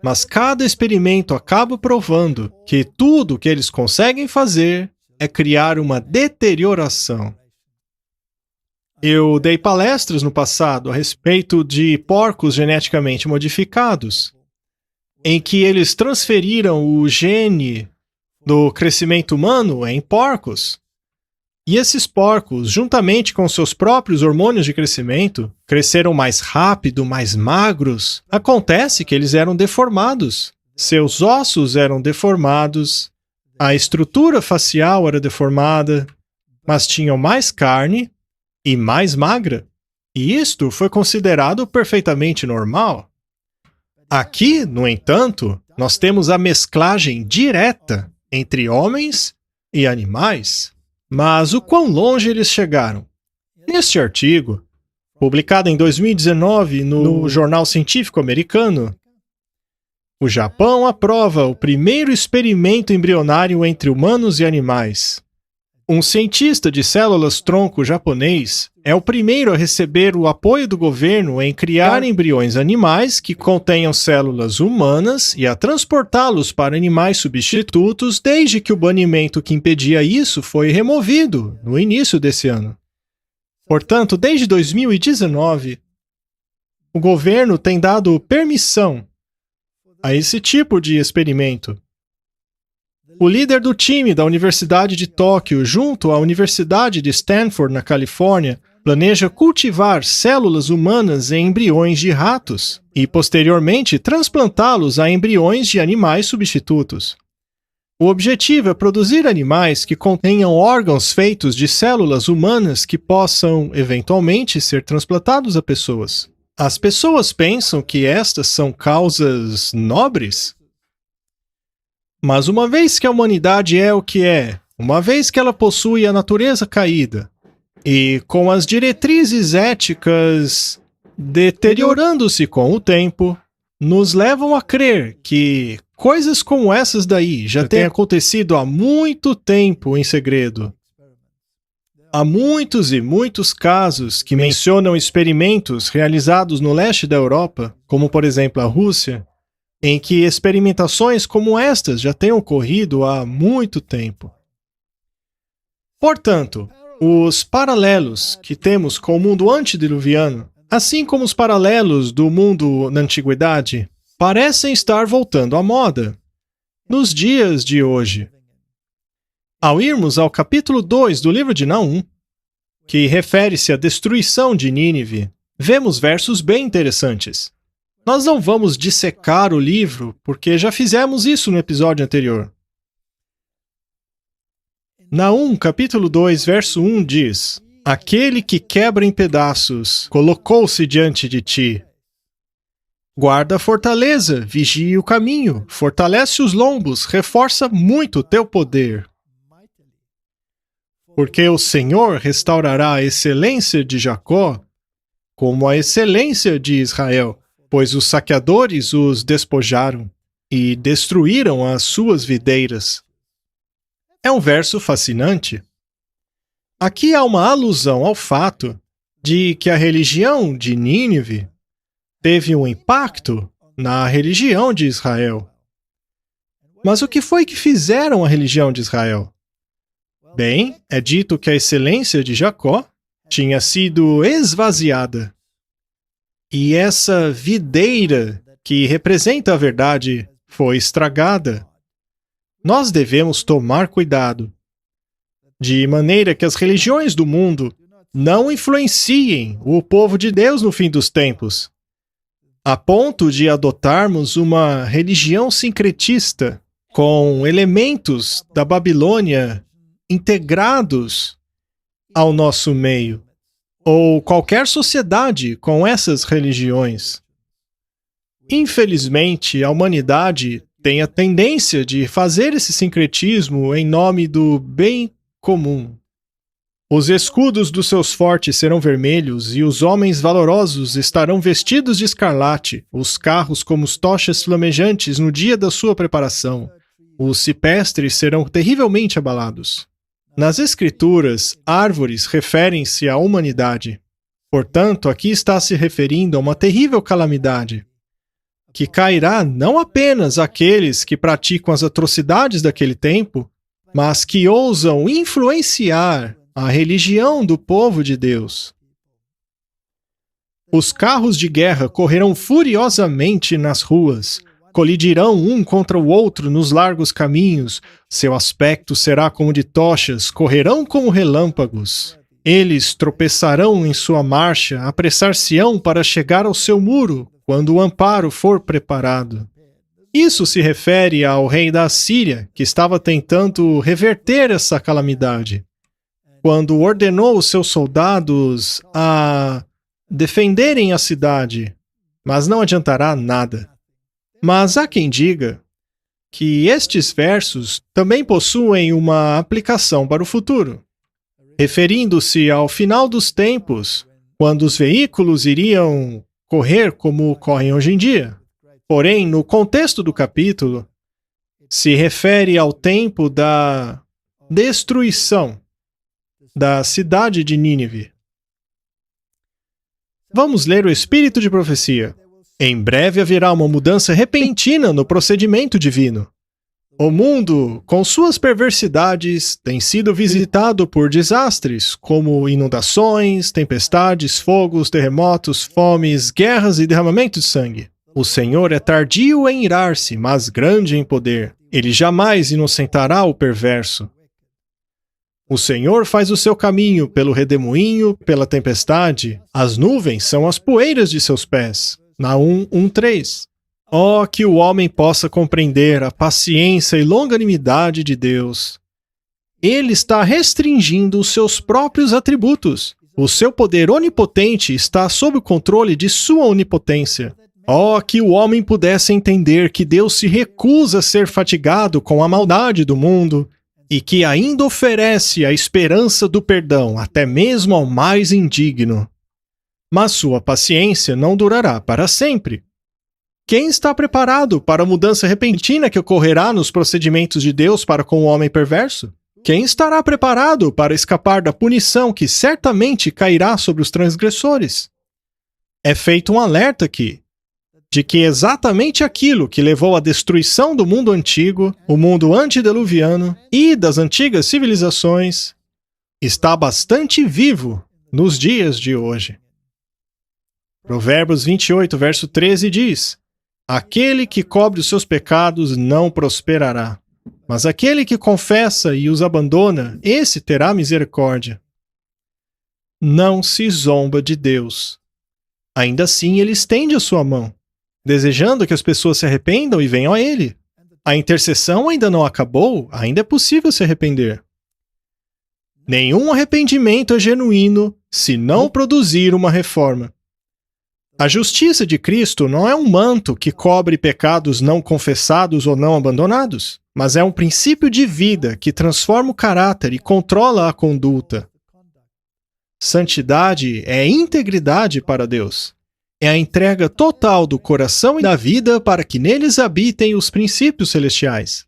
Speaker 1: Mas cada experimento acaba provando que tudo o que eles conseguem fazer é criar uma deterioração. Eu dei palestras no passado a respeito de porcos geneticamente modificados, em que eles transferiram o gene do crescimento humano em porcos. E esses porcos, juntamente com seus próprios hormônios de crescimento, cresceram mais rápido, mais magros. Acontece que eles eram deformados. Seus ossos eram deformados, a estrutura facial era deformada, mas tinham mais carne e mais magra. E isto foi considerado perfeitamente normal. Aqui, no entanto, nós temos a mesclagem direta entre homens e animais. Mas o quão longe eles chegaram? Neste artigo, publicado em 2019 no Jornal Científico Americano, o Japão aprova o primeiro experimento embrionário entre humanos e animais. Um cientista de células-tronco japonês é o primeiro a receber o apoio do governo em criar embriões animais que contenham células humanas e a transportá-los para animais substitutos desde que o banimento que impedia isso foi removido no início desse ano. Portanto, desde 2019, o governo tem dado permissão a esse tipo de experimento. O líder do time da Universidade de Tóquio, junto à Universidade de Stanford, na Califórnia, planeja cultivar células humanas em embriões de ratos e, posteriormente, transplantá-los a embriões de animais substitutos. O objetivo é produzir animais que contenham órgãos feitos de células humanas que possam, eventualmente, ser transplantados a pessoas. As pessoas pensam que estas são causas nobres? Mas uma vez que a humanidade é o que é, uma vez que ela possui a natureza caída, e com as diretrizes éticas deteriorando-se com o tempo, nos levam a crer que coisas como essas daí já têm acontecido há muito tempo em segredo. Há muitos e muitos casos que mencionam experimentos realizados no leste da Europa, como por exemplo a Rússia, em que experimentações como estas já têm ocorrido há muito tempo. Portanto, os paralelos que temos com o mundo antediluviano, assim como os paralelos do mundo na antiguidade, parecem estar voltando à moda nos dias de hoje. Ao irmos ao capítulo 2 do livro de Naum, que refere-se à destruição de Nínive, vemos versos bem interessantes. Nós não vamos dissecar o livro, porque já fizemos isso no episódio anterior. Naum, capítulo 2, verso 1 diz: Aquele que quebra em pedaços colocou-se diante de ti. Guarda a fortaleza, vigie o caminho, fortalece os lombos, reforça muito o teu poder. Porque o Senhor restaurará a excelência de Jacó, como a excelência de Israel, pois os saqueadores os despojaram e destruíram as suas videiras. É um verso fascinante. Aqui há uma alusão ao fato de que a religião de Nínive teve um impacto na religião de Israel. Mas o que foi que fizeram a religião de Israel? Bem, é dito que a excelência de Jacó tinha sido esvaziada. E essa videira, que representa a verdade, foi estragada. Nós devemos tomar cuidado, de maneira que as religiões do mundo não influenciem o povo de Deus no fim dos tempos, a ponto de adotarmos uma religião sincretista com elementos da Babilônia integrados ao nosso meio, ou qualquer sociedade com essas religiões. Infelizmente, a humanidade tem a tendência de fazer esse sincretismo em nome do bem comum. Os escudos dos seus fortes serão vermelhos, e os homens valorosos estarão vestidos de escarlate, os carros como tochas flamejantes no dia da sua preparação. Os cipestres serão terrivelmente abalados. Nas Escrituras, árvores referem-se à humanidade. Portanto, aqui está se referindo a uma terrível calamidade, que cairá não apenas àqueles que praticam as atrocidades daquele tempo, mas que ousam influenciar a religião do povo de Deus. Os carros de guerra correrão furiosamente nas ruas, colidirão um contra o outro nos largos caminhos, seu aspecto será como de tochas, correrão como relâmpagos. Eles tropeçarão em sua marcha, apressar-se-ão para chegar ao seu muro, quando o amparo for preparado. Isso se refere ao rei da Assíria, que estava tentando reverter essa calamidade, quando ordenou os seus soldados a defenderem a cidade, mas não adiantará nada. Mas há quem diga que estes versos também possuem uma aplicação para o futuro, referindo-se ao final dos tempos, quando os veículos iriam correr como correm hoje em dia. Porém, no contexto do capítulo, se refere ao tempo da destruição da cidade de Nínive. Vamos ler o espírito de profecia. Em breve haverá uma mudança repentina no procedimento divino. O mundo, com suas perversidades, tem sido visitado por desastres, como inundações, tempestades, fogos, terremotos, fomes, guerras e derramamento de sangue. O Senhor é tardio em irar-se, mas grande em poder. Ele jamais inocentará o perverso. O Senhor faz o seu caminho pelo redemoinho, pela tempestade. As nuvens são as poeiras de seus pés. Naum 1:3. Oh, que o homem possa compreender a paciência e longanimidade de Deus. Ele está restringindo os seus próprios atributos. O seu poder onipotente está sob o controle de sua onipotência. Oh, que o homem pudesse entender que Deus se recusa a ser fatigado com a maldade do mundo e que ainda oferece a esperança do perdão até mesmo ao mais indigno. Mas sua paciência não durará para sempre. Quem está preparado para a mudança repentina que ocorrerá nos procedimentos de Deus para com o homem perverso? Quem estará preparado para escapar da punição que certamente cairá sobre os transgressores? É feito um alerta aqui, de que exatamente aquilo que levou à destruição do mundo antigo, o mundo antediluviano e das antigas civilizações, está bastante vivo nos dias de hoje. Provérbios 28, verso 13 diz: Aquele que cobre os seus pecados não prosperará, mas aquele que confessa e os abandona, esse terá misericórdia. Não se zomba de Deus. Ainda assim, ele estende a sua mão. desejando que as pessoas se arrependam e venham a Ele. A intercessão ainda não acabou, ainda é possível se arrepender. Nenhum arrependimento é genuíno se não produzir uma reforma. A justiça de Cristo não é um manto que cobre pecados não confessados ou não abandonados, mas é um princípio de vida que transforma o caráter e controla a conduta. Santidade é integridade para Deus. É a entrega total do coração e da vida para que neles habitem os princípios celestiais.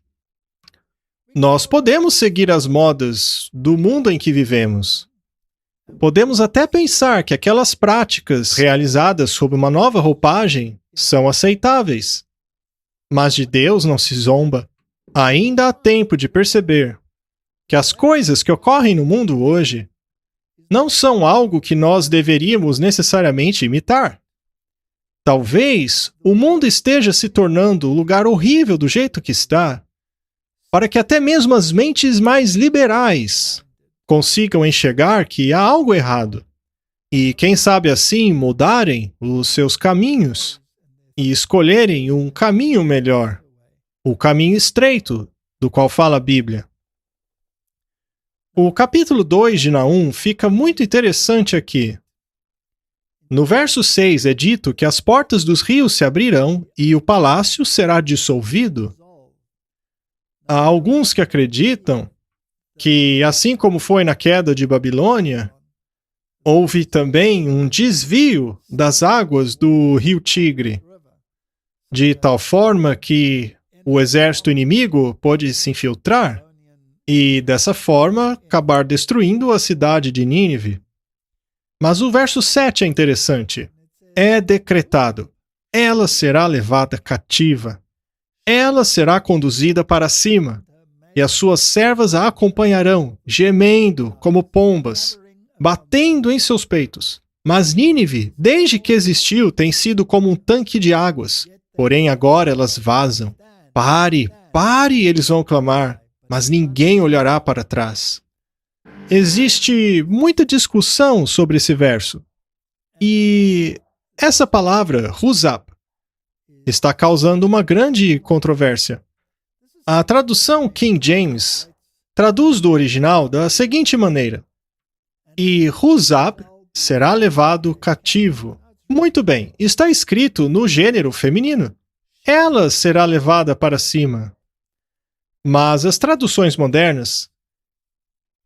Speaker 1: Nós podemos seguir as modas do mundo em que vivemos. Podemos até pensar que aquelas práticas realizadas sob uma nova roupagem são aceitáveis. Mas de Deus não se zomba. Ainda há tempo de perceber que as coisas que ocorrem no mundo hoje não são algo que nós deveríamos necessariamente imitar. Talvez o mundo esteja se tornando um lugar horrível do jeito que está, para que até mesmo as mentes mais liberais consigam enxergar que há algo errado. E quem sabe assim mudarem os seus caminhos e escolherem um caminho melhor, o caminho estreito do qual fala a Bíblia. O capítulo 2 de Naum fica muito interessante aqui. No verso 6 é dito que as portas dos rios se abrirão e o palácio será dissolvido. Há alguns que acreditam que, assim como foi na queda de Babilônia, houve também um desvio das águas do rio Tigre, de tal forma que o exército inimigo pôde se infiltrar e, dessa forma, acabar destruindo a cidade de Nínive. Mas o verso 7 é interessante. É decretado: ela será levada cativa. Ela será conduzida para cima, e as suas servas a acompanharão, gemendo como pombas, batendo em seus peitos. Mas Nínive, desde que existiu, tem sido como um tanque de águas. Porém, agora elas vazam. Pare, pare, eles vão clamar, mas ninguém olhará para trás. Existe muita discussão sobre esse verso. E essa palavra, huzab, está causando uma grande controvérsia. A tradução King James traduz do original da seguinte maneira: e huzab será levado cativo. Muito bem, está escrito no gênero feminino. Ela será levada para cima. Mas as traduções modernas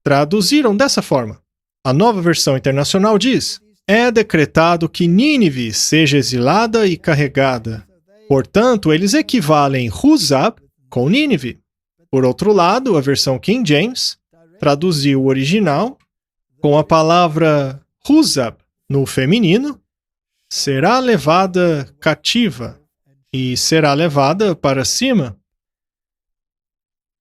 Speaker 1: traduziram dessa forma. A Nova Versão Internacional diz: é decretado que Nínive seja exilada e carregada. Portanto, eles equivalem huzab com Nínive. Por outro lado, a versão King James traduziu o original com a palavra huzab no feminino, será levada cativa e será levada para cima.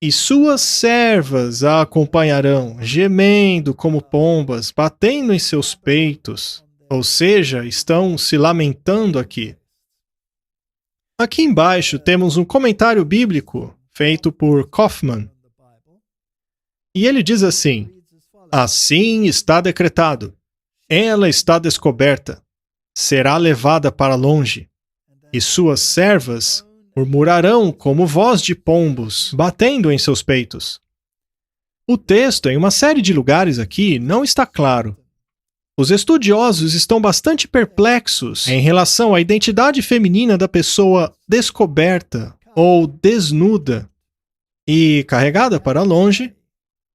Speaker 1: E suas servas a acompanharão, gemendo como pombas, batendo em seus peitos. Ou seja, estão se lamentando aqui. Aqui embaixo temos um comentário bíblico feito por Kaufman. E ele diz assim: assim está decretado. Ela está descoberta. Será levada para longe. E suas servas murmurarão como voz de pombos, batendo em seus peitos. O texto, em uma série de lugares aqui, não está claro. Os estudiosos estão bastante perplexos em relação à identidade feminina da pessoa descoberta ou desnuda e carregada para longe,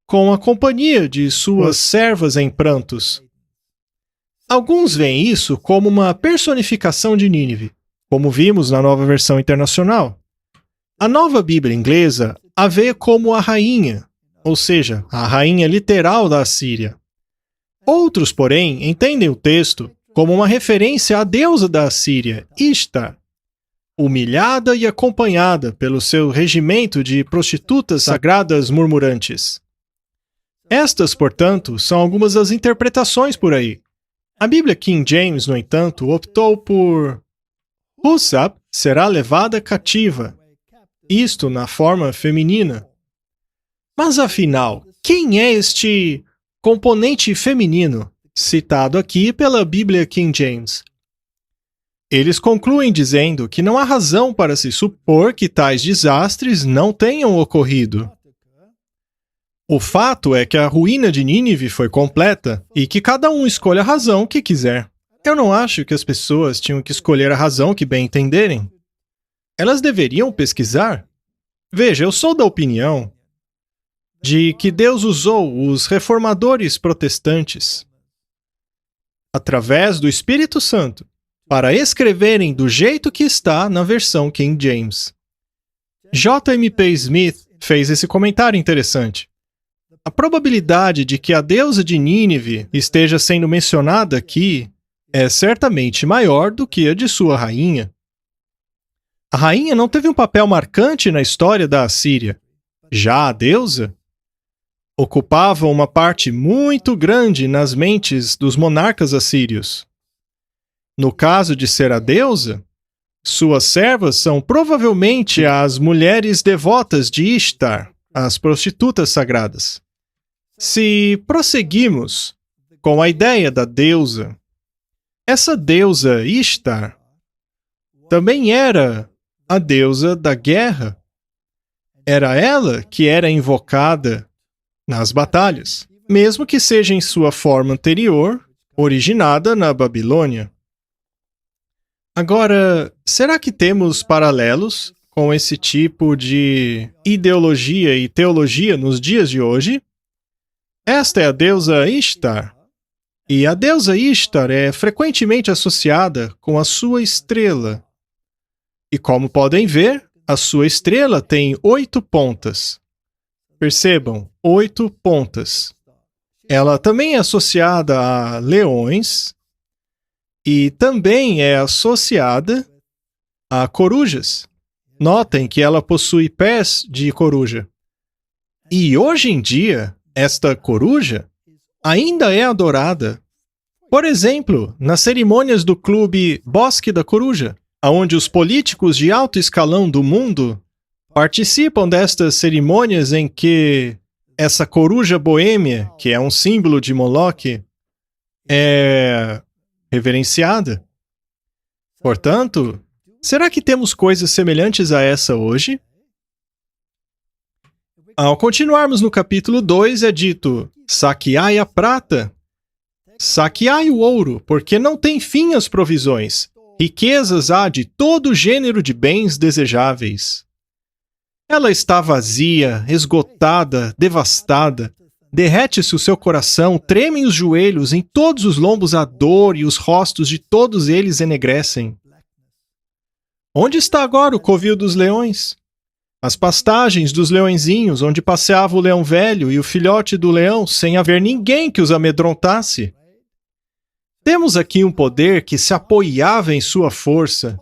Speaker 1: com a companhia de suas servas em prantos. Alguns veem isso como uma personificação de Nínive, como vimos na Nova Versão Internacional. A Nova Bíblia Inglesa a vê como a rainha, ou seja, a rainha literal da Assíria. Outros, porém, entendem o texto como uma referência à deusa da Assíria, Ishtar, humilhada e acompanhada pelo seu regimento de prostitutas sagradas murmurantes. Estas, portanto, são algumas das interpretações por aí. A Bíblia King James, no entanto, optou por huzab será levada cativa, isto na forma feminina. Mas afinal, quem é este componente feminino citado aqui pela Bíblia King James? Eles concluem dizendo que não há razão para se supor que tais desastres não tenham ocorrido. O fato é que a ruína de Nínive foi completa e que cada um escolha a razão que quiser. Eu não acho que as pessoas tinham que escolher a razão que bem entenderem. Elas deveriam pesquisar. Veja, eu sou da opinião de que Deus usou os reformadores protestantes, através do Espírito Santo, para escreverem do jeito que está na versão King James. J.M.P. Smith fez esse comentário interessante. A probabilidade de que a deusa de Nínive esteja sendo mencionada aqui é certamente maior do que a de sua rainha. A rainha não teve um papel marcante na história da Assíria. Já a deusa ocupava uma parte muito grande nas mentes dos monarcas assírios. No caso de ser a deusa, suas servas são provavelmente as mulheres devotas de Ishtar, as prostitutas sagradas. Se prosseguimos com a ideia da deusa, essa deusa Ishtar também era a deusa da guerra. Era ela que era invocada nas batalhas, mesmo que seja em sua forma anterior, originada na Babilônia. Agora, será que temos paralelos com esse tipo de ideologia e teologia nos dias de hoje? Esta é a deusa Ishtar. E a deusa Ishtar é frequentemente associada com a sua estrela. E como podem ver, a sua estrela tem 8 pontas. Percebam, 8 pontas. Ela também é associada a leões e também é associada a corujas. Notem que ela possui pés de coruja. E hoje em dia, esta coruja ainda é adorada. Por exemplo, nas cerimônias do clube Bosque da Coruja, onde os políticos de alto escalão do mundo participam destas cerimônias em que essa coruja boêmia, que é um símbolo de Moloque, é reverenciada. Portanto, será que temos coisas semelhantes a essa hoje? Ao continuarmos no capítulo 2, é dito: saqueai a prata, saqueai o ouro, porque não tem fim as provisões. Riquezas há de todo gênero de bens desejáveis. Ela está vazia, esgotada, devastada. Derrete-se o seu coração, tremem os joelhos, em todos os lombos há dor e os rostos de todos eles enegrecem. Onde está agora o covil dos leões? As pastagens dos leõezinhos, onde passeava o leão velho e o filhote do leão, sem haver ninguém que os amedrontasse? Temos aqui um poder que se apoiava em sua força,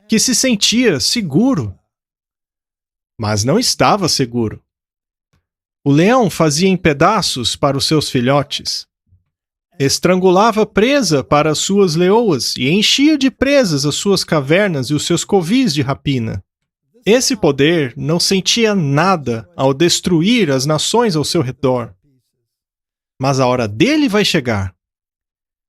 Speaker 1: que se sentia seguro, mas não estava seguro. O leão fazia em pedaços para os seus filhotes, estrangulava presa para as suas leoas e enchia de presas as suas cavernas e os seus covis de rapina. Esse poder não sentia nada ao destruir as nações ao seu redor. Mas a hora dele vai chegar.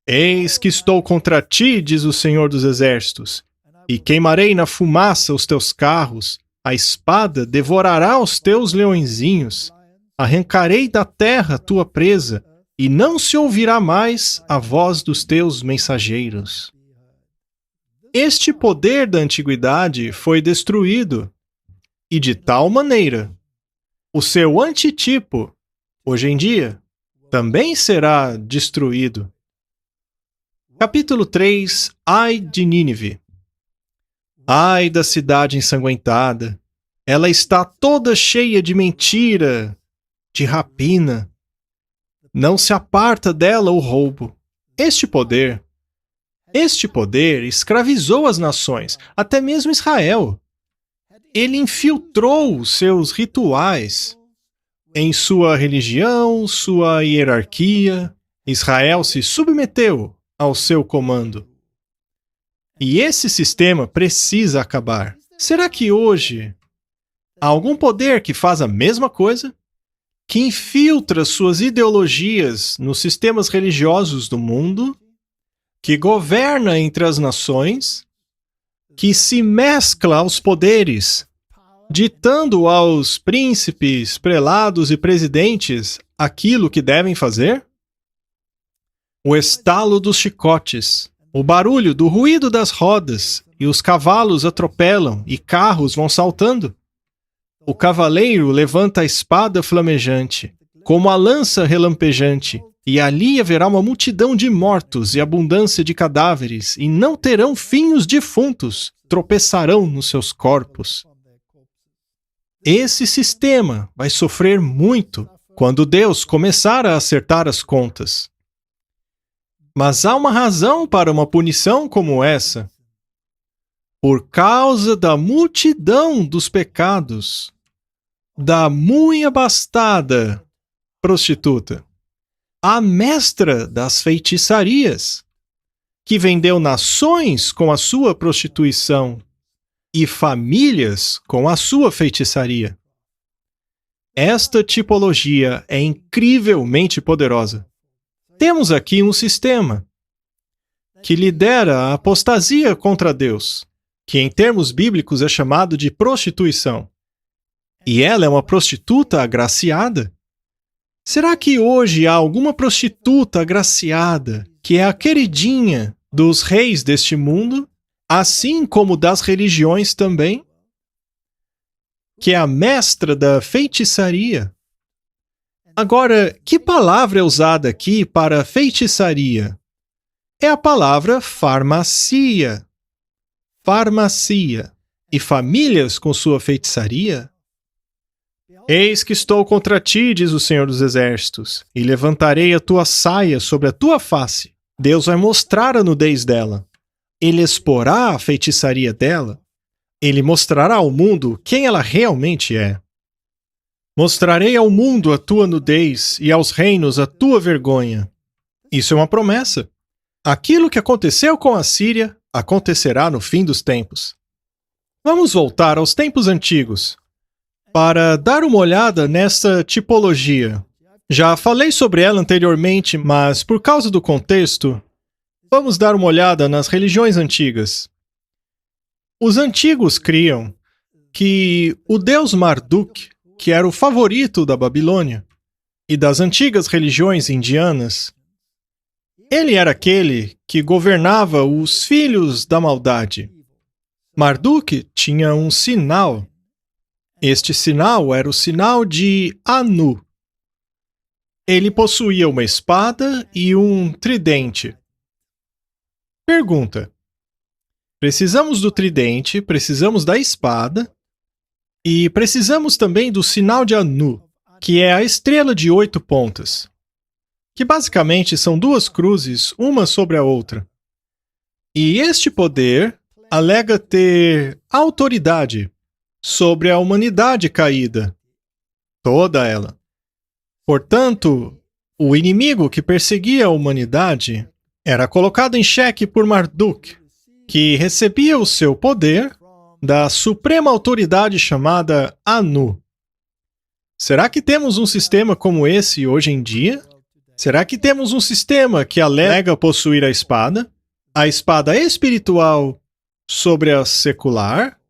Speaker 1: Eis que estou contra ti, diz o Senhor dos Exércitos, e queimarei na fumaça os teus carros, a espada devorará os teus leõezinhos, arrancarei da terra tua presa, e não se ouvirá mais a voz dos teus mensageiros. Este poder da antiguidade foi destruído, e de tal maneira, o seu antitipo, hoje em dia, também será destruído. Capítulo 3, Ai de Nínive. Ai da cidade ensanguentada, ela está toda cheia de mentira, de rapina. Não se aparta dela o roubo. Este poder escravizou as nações, até mesmo Israel. Ele infiltrou os seus rituais em sua religião, sua hierarquia. Israel se submeteu ao seu comando. E esse sistema precisa acabar. Será que hoje há algum poder que faz a mesma coisa? Que infiltra suas ideologias nos sistemas religiosos do mundo? que governa entre as nações, que se mescla aos poderes, ditando aos príncipes, prelados e presidentes aquilo que devem fazer? O estalo dos chicotes, o barulho do ruído das rodas, e os cavalos atropelam e carros vão saltando. O cavaleiro levanta a espada flamejante, como a lança relampejante, e ali haverá uma multidão de mortos e abundância de cadáveres, e não terão fim os defuntos, tropeçarão nos seus corpos. Esse sistema vai sofrer muito quando Deus começar a acertar as contas. Mas há uma razão para uma punição como essa. Por causa da multidão dos pecados, da muito abastada prostituta, a mestra das feitiçarias, que vendeu nações com a sua prostituição e famílias com a sua feitiçaria. Esta tipologia é incrivelmente poderosa. Temos aqui um sistema que lidera a apostasia contra Deus, que em termos bíblicos é chamado de prostituição. E ela é uma prostituta agraciada? Será que hoje há alguma prostituta agraciada que é a queridinha dos reis deste mundo, assim como das religiões também? Que é a mestra da feitiçaria? Agora, que palavra é usada aqui para feitiçaria? É a palavra farmácia. Farmácia. E famílias com sua feitiçaria? Eis que estou contra ti, diz o Senhor dos Exércitos, e levantarei a tua saia sobre a tua face. Deus vai mostrar a nudez dela. Ele exporá a feitiçaria dela. Ele mostrará ao mundo quem ela realmente é. Mostrarei ao mundo a tua nudez e aos reinos a tua vergonha. Isso é uma promessa. Aquilo que aconteceu com a Síria acontecerá no fim dos tempos. Vamos voltar aos tempos antigos para dar uma olhada nessa tipologia. Já falei sobre ela anteriormente, mas por causa do contexto, vamos dar uma olhada nas religiões antigas. Os antigos criam que o deus Marduk, que era o favorito da Babilônia e das antigas religiões indianas, ele era aquele que governava os filhos da maldade. Marduk tinha um sinal. Este sinal era o sinal de Anu. Ele possuía uma espada e um tridente. Pergunta: precisamos do tridente, precisamos da espada e precisamos também do sinal de Anu, que é a estrela de 8 pontas, que basicamente são duas cruzes, uma sobre a outra. E este poder alega ter autoridade sobre a humanidade caída, toda ela. Portanto, o inimigo que perseguia a humanidade era colocado em xeque por Marduk, que recebia o seu poder da suprema autoridade chamada Anu. Será que temos um sistema como esse hoje em dia? Será que temos um sistema que alega possuir a espada espiritual sobre a secular?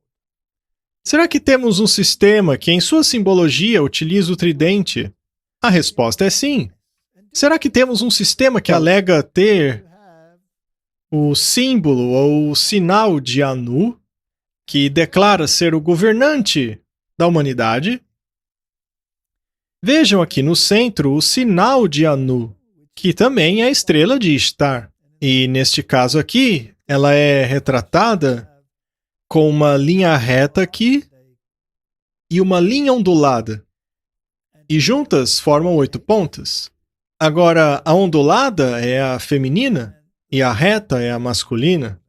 Speaker 1: Será que temos um sistema que em sua simbologia utiliza o tridente? A resposta é sim. Será que temos um sistema que alega ter o símbolo ou o sinal de Anu, que declara ser o governante da humanidade? Vejam aqui no centro o sinal de Anu, que também é a estrela de Ishtar. E neste caso aqui, ela é retratada com uma linha reta aqui e uma linha ondulada. E juntas formam 8 pontas. Agora, a ondulada é a feminina e a reta é a masculina.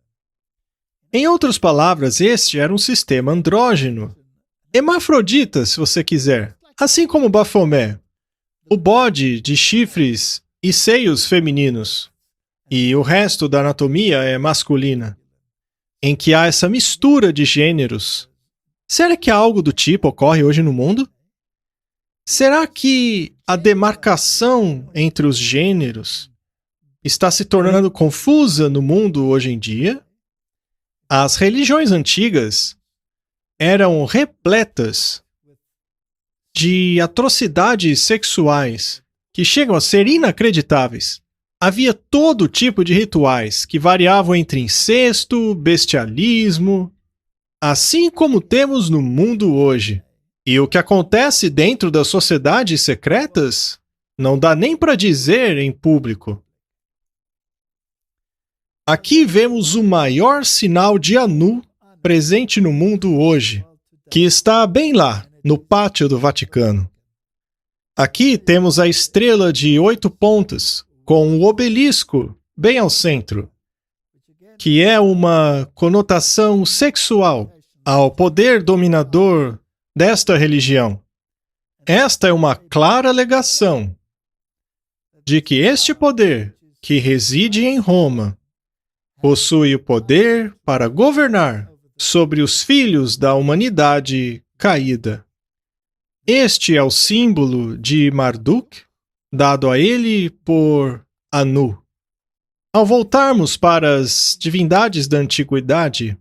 Speaker 1: Em outras palavras, este era um sistema andrógeno. Hermafrodita, se você quiser. Assim como Bafomé, o bode de chifres e seios femininos. E o resto da anatomia é masculina, em que há essa mistura de gêneros. Será que algo do tipo ocorre hoje no mundo? Será que a demarcação entre os gêneros está se tornando confusa no mundo hoje em dia, as religiões antigas eram repletas de atrocidades sexuais que chegam a ser inacreditáveis. Havia todo tipo de rituais que variavam entre incesto, bestialismo, assim como temos no mundo hoje. E o que acontece dentro das sociedades secretas não dá nem para dizer em público. Aqui vemos o maior sinal de Anu presente no mundo hoje, que está bem lá, no pátio do Vaticano. Aqui temos a estrela de 8 pontas, com o obelisco bem ao centro, que é uma conotação sexual ao poder dominador desta religião. Esta é uma clara alegação de que este poder, que reside em Roma, possui o poder para governar sobre os filhos da humanidade caída. Este é o símbolo de Marduk, dado a ele por Anu. Ao voltarmos para as divindades da antiguidade,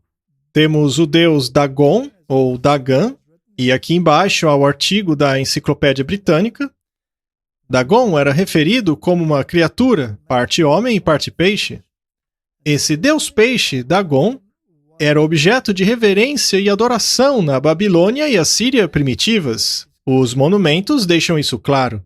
Speaker 1: temos o deus Dagon, ou Dagan, e aqui embaixo há o artigo da Enciclopédia Britânica. Dagon era referido como uma criatura, parte homem e parte peixe. Esse deus peixe, Dagon, era objeto de reverência e adoração na Babilônia e Assíria primitivas. Os monumentos deixam isso claro.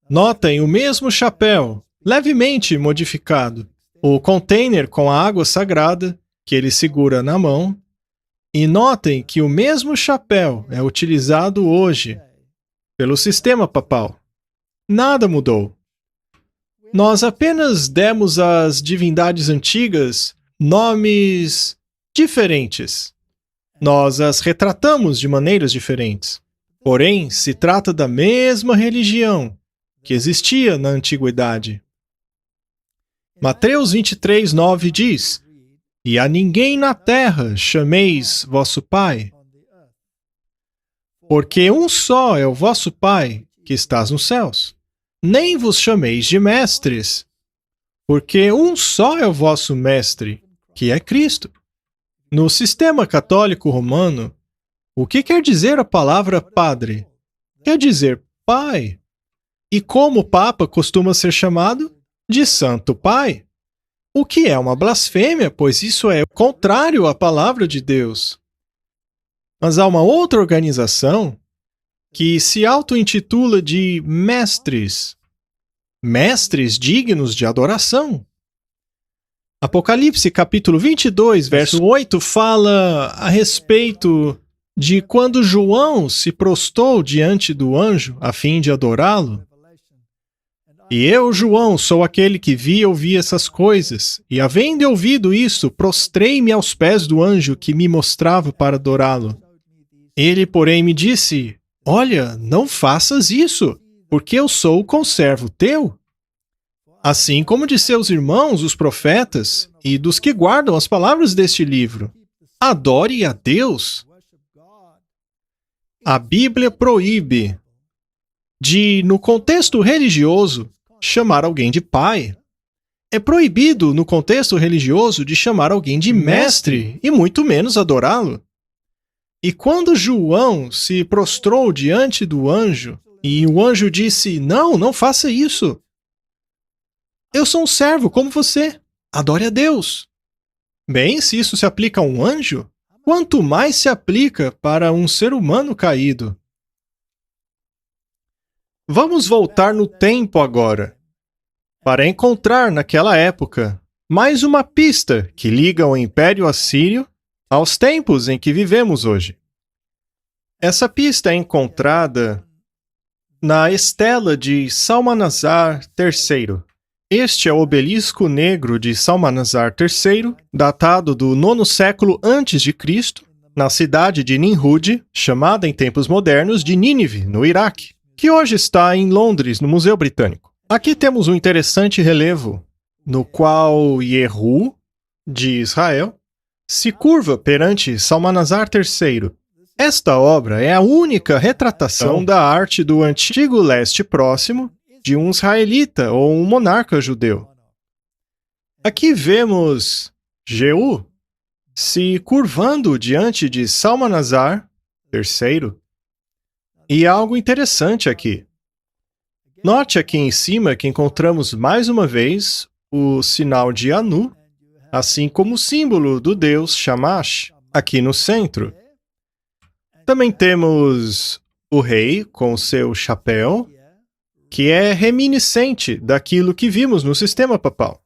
Speaker 1: Notem o mesmo chapéu, levemente modificado, o container com a água sagrada, que ele segura na mão, e notem que o mesmo chapéu é utilizado hoje pelo sistema papal. Nada mudou. Nós apenas demos às divindades antigas nomes diferentes. Nós as retratamos de maneiras diferentes. Porém, se trata da mesma religião que existia na antiguidade. Mateus 23:9 diz: "E a ninguém na terra chameis vosso Pai, porque um só é o vosso Pai que estás nos céus. Nem vos chameis de mestres, porque um só é o vosso mestre, que é Cristo." No sistema católico romano, o que quer dizer a palavra padre? Quer dizer pai. E como o Papa costuma ser chamado? De Santo Pai. O que é uma blasfêmia, pois isso é contrário à palavra de Deus. Mas há uma outra organização que se auto-intitula de mestres. Mestres dignos de adoração. Apocalipse capítulo 22, verso 8, fala a respeito de quando João se prostrou diante do anjo a fim de adorá-lo. "E eu, João, sou aquele que vi e ouvi essas coisas, e havendo ouvido isso, prostrei-me aos pés do anjo que me mostrava para adorá-lo. Ele, porém, me disse: Olha, não faças isso, porque eu sou o conservo teu, assim como de seus irmãos, os profetas, e dos que guardam as palavras deste livro. Adore a Deus." A Bíblia proíbe de, no contexto religioso, chamar alguém de pai. É proibido, no contexto religioso, de chamar alguém de mestre, e muito menos adorá-lo. E quando João se prostrou diante do anjo, e o anjo disse: Não, não faça isso. Eu sou um servo como você. Adore a Deus. Bem, se isso se aplica a um anjo, quanto mais se aplica para um ser humano caído. Vamos voltar no tempo agora, para encontrar naquela época mais uma pista que liga o Império Assírio aos tempos em que vivemos hoje. Essa pista é encontrada na estela de Salmanasar III. Este é o obelisco negro de Salmanasar III, datado do 9º século a.C., na cidade de Nimrud, chamada em tempos modernos de Nínive, no Iraque, que hoje está em Londres, no Museu Britânico. Aqui temos um interessante relevo, no qual Jehu, de Israel, se curva perante Salmanasar III. Esta obra é a única retratação da arte do antigo leste próximo de um israelita ou um monarca judeu. Aqui vemos Jeú se curvando diante de Salmanasar III. E há algo interessante aqui. Note aqui em cima que encontramos mais uma vez o sinal de Anu, assim como o símbolo do deus Shamash, aqui no centro. Também temos o rei com seu chapéu, que é reminiscente daquilo que vimos no sistema papal.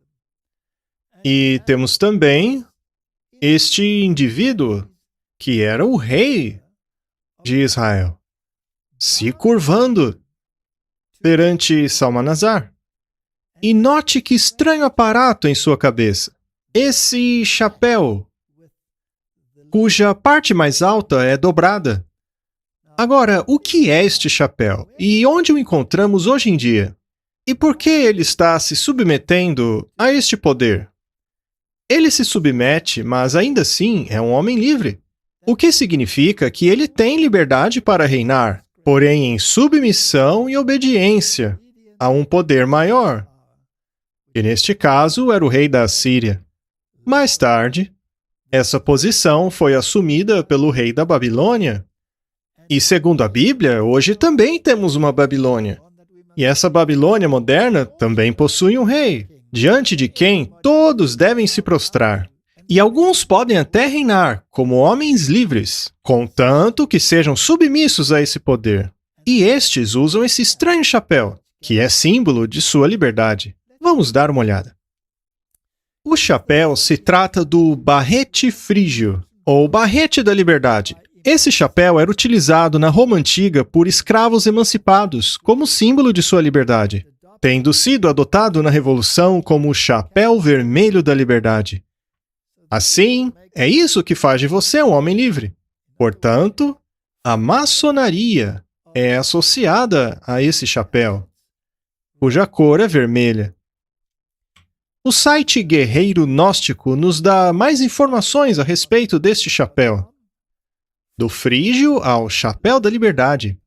Speaker 1: E temos também este indivíduo, que era o rei de Israel, se curvando perante Salmanasar. E note que estranho aparato em sua cabeça. Esse chapéu, cuja parte mais alta é dobrada. Agora, o que é este chapéu? E onde o encontramos hoje em dia? E por que ele está se submetendo a este poder? Ele se submete, mas ainda assim é um homem livre. O que significa que ele tem liberdade para reinar, porém em submissão e obediência a um poder maior, que neste caso era o rei da Assíria. Mais tarde, essa posição foi assumida pelo rei da Babilônia. E segundo a Bíblia, hoje também temos uma Babilônia. E essa Babilônia moderna também possui um rei, diante de quem todos devem se prostrar. E alguns podem até reinar como homens livres, contanto que sejam submissos a esse poder. E estes usam esse estranho chapéu, que é símbolo de sua liberdade. Vamos dar uma olhada. O chapéu se trata do barrete frígio, ou barrete da liberdade. Esse chapéu era utilizado na Roma Antiga por escravos emancipados, como símbolo de sua liberdade, tendo sido adotado na Revolução como o chapéu vermelho da liberdade. Assim, é isso que faz de você um homem livre. Portanto, a maçonaria é associada a esse chapéu, cuja cor é vermelha. O site Guerreiro Gnóstico nos dá mais informações a respeito deste chapéu. Do frígio ao chapéu da liberdade.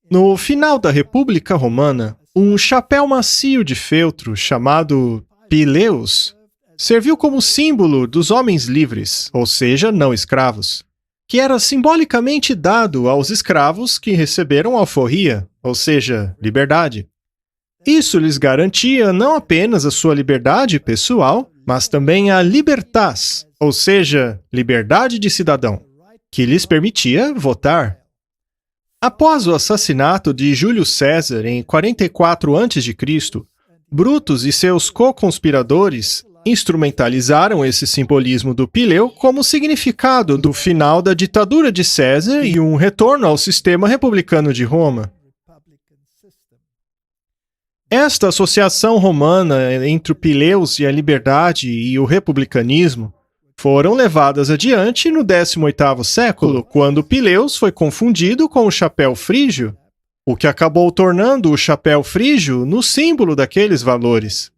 Speaker 1: No final da República Romana, um chapéu macio de feltro chamado pileus serviu como símbolo dos homens livres, ou seja, não escravos, que era simbolicamente dado aos escravos que receberam alforria, ou seja, liberdade. Isso lhes garantia não apenas a sua liberdade pessoal, mas também a libertas, ou seja, liberdade de cidadão, que lhes permitia votar. Após o assassinato de Júlio César em 44 a.C., Brutus e seus co-conspiradores instrumentalizaram esse simbolismo do pileu como significado do final da ditadura de César e um retorno ao sistema republicano de Roma. Esta associação romana entre o pileus e a liberdade e o republicanismo foram levadas adiante no 18º século, quando o pileus foi confundido com o chapéu frígio, o que acabou tornando o chapéu frígio no símbolo daqueles valores.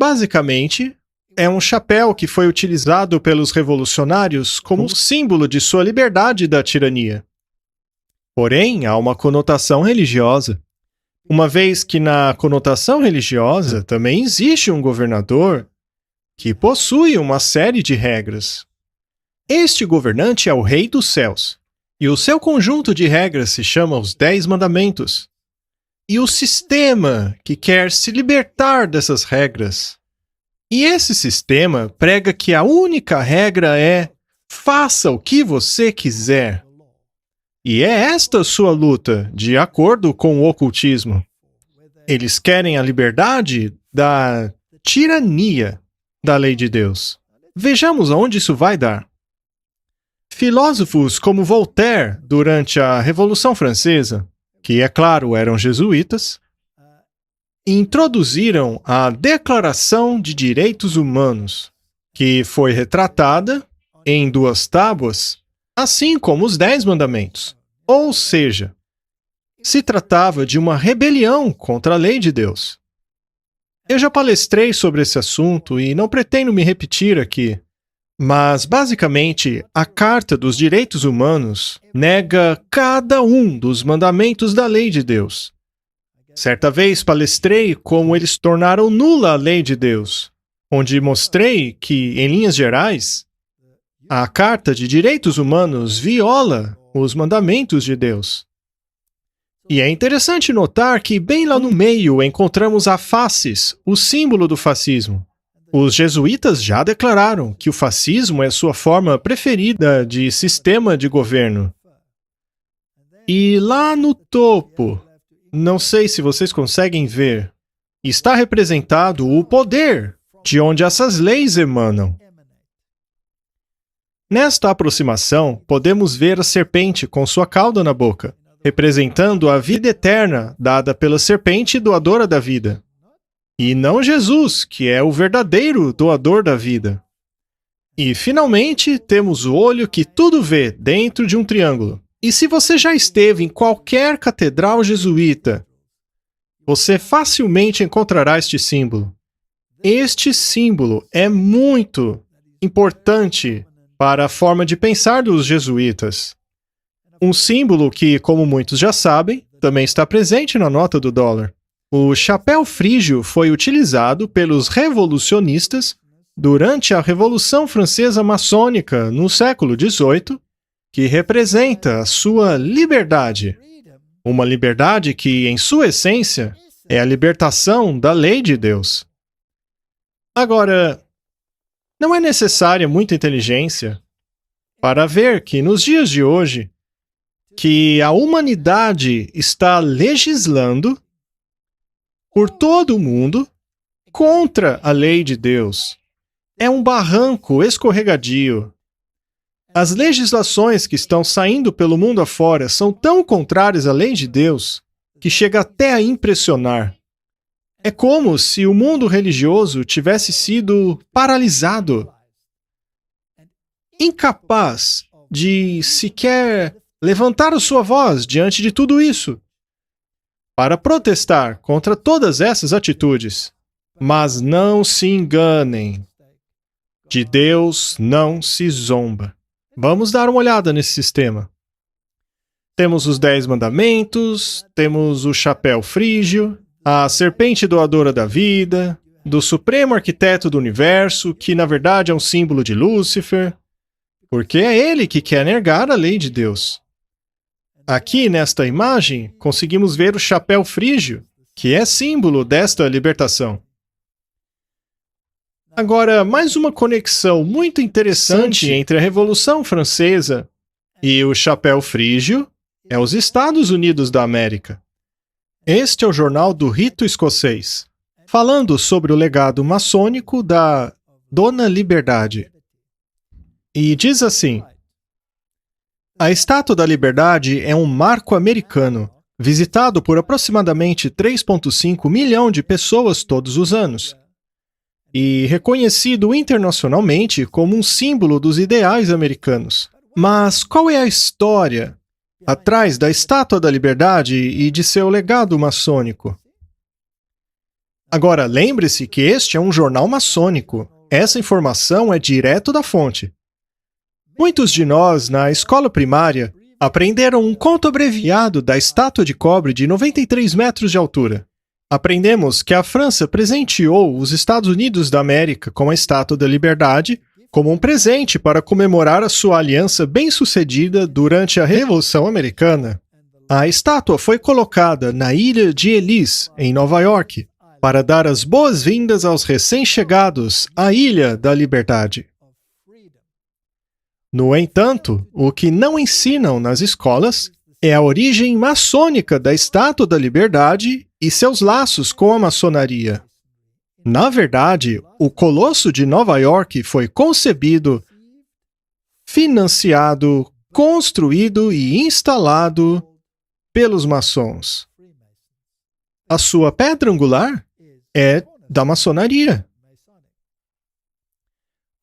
Speaker 1: Basicamente, é um chapéu que foi utilizado pelos revolucionários como símbolo de sua liberdade da tirania. Porém, há uma conotação religiosa, uma vez que na conotação religiosa também existe um governador que possui uma série de regras. Este governante é o Rei dos Céus, e o seu conjunto de regras se chama os 10 Mandamentos. E o sistema que quer se libertar dessas regras. E esse sistema prega que a única regra é: faça o que você quiser. E é esta sua luta, de acordo com o ocultismo. Eles querem a liberdade da tirania da lei de Deus. Vejamos aonde isso vai dar. Filósofos como Voltaire, durante a Revolução Francesa, que, é claro, eram jesuítas, introduziram a Declaração de Direitos Humanos, que foi retratada em 2 tábuas, assim como os 10 Mandamentos. Ou seja, se tratava de uma rebelião contra a lei de Deus. Eu já palestrei sobre esse assunto e não pretendo me repetir aqui, mas, basicamente, a Carta dos Direitos Humanos nega cada um dos mandamentos da lei de Deus. Certa vez palestrei como eles tornaram nula a lei de Deus, onde mostrei que, em linhas gerais, a Carta de Direitos Humanos viola os mandamentos de Deus. E é interessante notar que bem lá no meio encontramos a fascis, o símbolo do fascismo. Os jesuítas já declararam que o fascismo é sua forma preferida de sistema de governo. E lá no topo, não sei se vocês conseguem ver, está representado o poder de onde essas leis emanam. Nesta aproximação, podemos ver a serpente com sua cauda na boca, representando a vida eterna dada pela serpente doadora da vida. E não Jesus, que é o verdadeiro doador da vida. E, finalmente, temos o olho que tudo vê dentro de um triângulo. E se você já esteve em qualquer catedral jesuíta, você facilmente encontrará este símbolo. Este símbolo é muito importante para a forma de pensar dos jesuítas. Um símbolo que, como muitos já sabem, também está presente na nota do dólar. O chapéu frígio foi utilizado pelos revolucionistas durante a Revolução Francesa Maçônica no século XVIII, que representa a sua liberdade. Uma liberdade que, em sua essência, é a libertação da lei de Deus. Agora, não é necessária muita inteligência para ver que, nos dias de hoje, que a humanidade está legislando por todo o mundo contra a lei de Deus. É um barranco escorregadio. As legislações que estão saindo pelo mundo afora são tão contrárias à lei de Deus que chega até a impressionar. É como se o mundo religioso tivesse sido paralisado, incapaz de sequer levantar a sua voz diante de tudo isso, para protestar contra todas essas atitudes. Mas não se enganem. De Deus não se zomba. Vamos dar uma olhada nesse sistema. Temos os 10 mandamentos, temos o chapéu frígio, a serpente doadora da vida, do supremo arquiteto do universo, que na verdade é um símbolo de Lúcifer, porque é ele que quer negar a lei de Deus. Aqui, nesta imagem, conseguimos ver o chapéu frígio, que é símbolo desta libertação. Agora, mais uma conexão muito interessante entre a Revolução Francesa e o chapéu frígio é os Estados Unidos da América. Este é o jornal do Rito Escocês, falando sobre o legado maçônico da Dona Liberdade. E diz assim: a Estátua da Liberdade é um marco americano, visitado por aproximadamente 3,5 milhão de pessoas todos os anos, e reconhecido internacionalmente como um símbolo dos ideais americanos. Mas qual é a história atrás da Estátua da Liberdade e de seu legado maçônico? Agora, lembre-se que este é um jornal maçônico. Essa informação é direto da fonte. Muitos de nós, na escola primária, aprenderam um conto abreviado da estátua de cobre de 93 metros de altura. Aprendemos que a França presenteou os Estados Unidos da América com a Estátua da Liberdade como um presente para comemorar a sua aliança bem-sucedida durante a Revolução Americana. A estátua foi colocada na ilha de Ellis, em Nova York, para dar as boas-vindas aos recém-chegados à Ilha da Liberdade. No entanto, o que não ensinam nas escolas é a origem maçônica da Estátua da Liberdade e seus laços com a maçonaria. Na verdade, o Colosso de Nova York foi concebido, financiado, construído e instalado pelos maçons. A sua pedra angular é da maçonaria.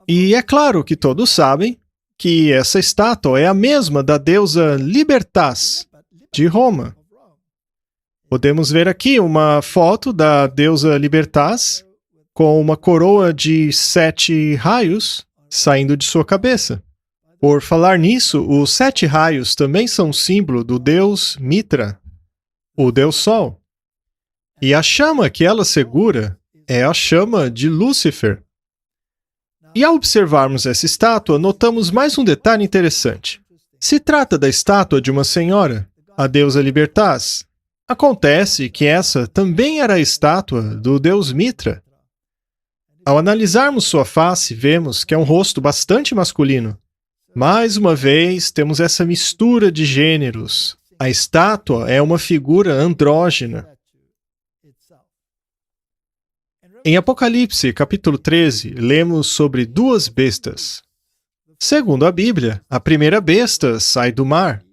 Speaker 1: E é claro que todos sabem que essa estátua é a mesma da deusa Libertas, de Roma. Podemos ver aqui uma foto da deusa Libertas com uma coroa de 7 raios saindo de sua cabeça. Por falar nisso, os 7 raios também são símbolo do deus Mitra, o deus Sol. E a chama que ela segura é a chama de Lúcifer, E ao observarmos essa estátua, notamos mais um detalhe interessante. Se trata da estátua de uma senhora, a deusa Libertas. Acontece que essa também era a estátua do deus Mitra. Ao analisarmos sua face, vemos que é um rosto bastante masculino. Mais uma vez, temos essa mistura de gêneros. A estátua é uma figura andrógena. Em Apocalipse, capítulo 13, lemos sobre duas bestas. Segundo a Bíblia, a primeira besta sai do mar.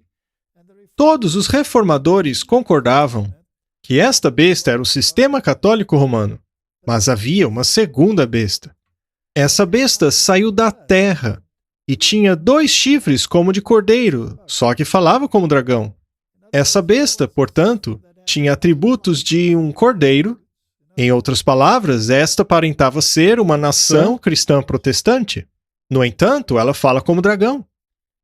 Speaker 1: Todos os reformadores concordavam que esta besta era o sistema católico romano, mas havia uma segunda besta. Essa besta saiu da terra e tinha 2 chifres como de cordeiro, só que falava como dragão. Essa besta, portanto, tinha atributos de um cordeiro. Em outras palavras, esta aparentava ser uma nação cristã protestante. No entanto, ela fala como dragão.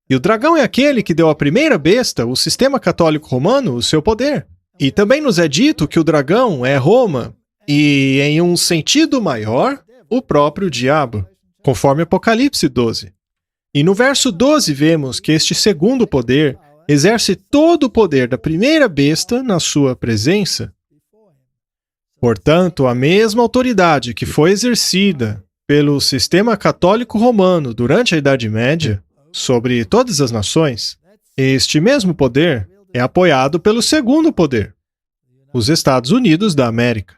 Speaker 1: E o dragão é aquele que deu à primeira besta, o sistema católico romano, o seu poder. E também nos é dito que o dragão é Roma, e, em um sentido maior, o próprio diabo, conforme Apocalipse 12. E no verso 12 vemos que este segundo poder exerce todo o poder da primeira besta na sua presença. Portanto, a mesma autoridade que foi exercida pelo sistema católico romano durante a Idade Média sobre todas as nações, este mesmo poder é apoiado pelo segundo poder, os Estados Unidos da América.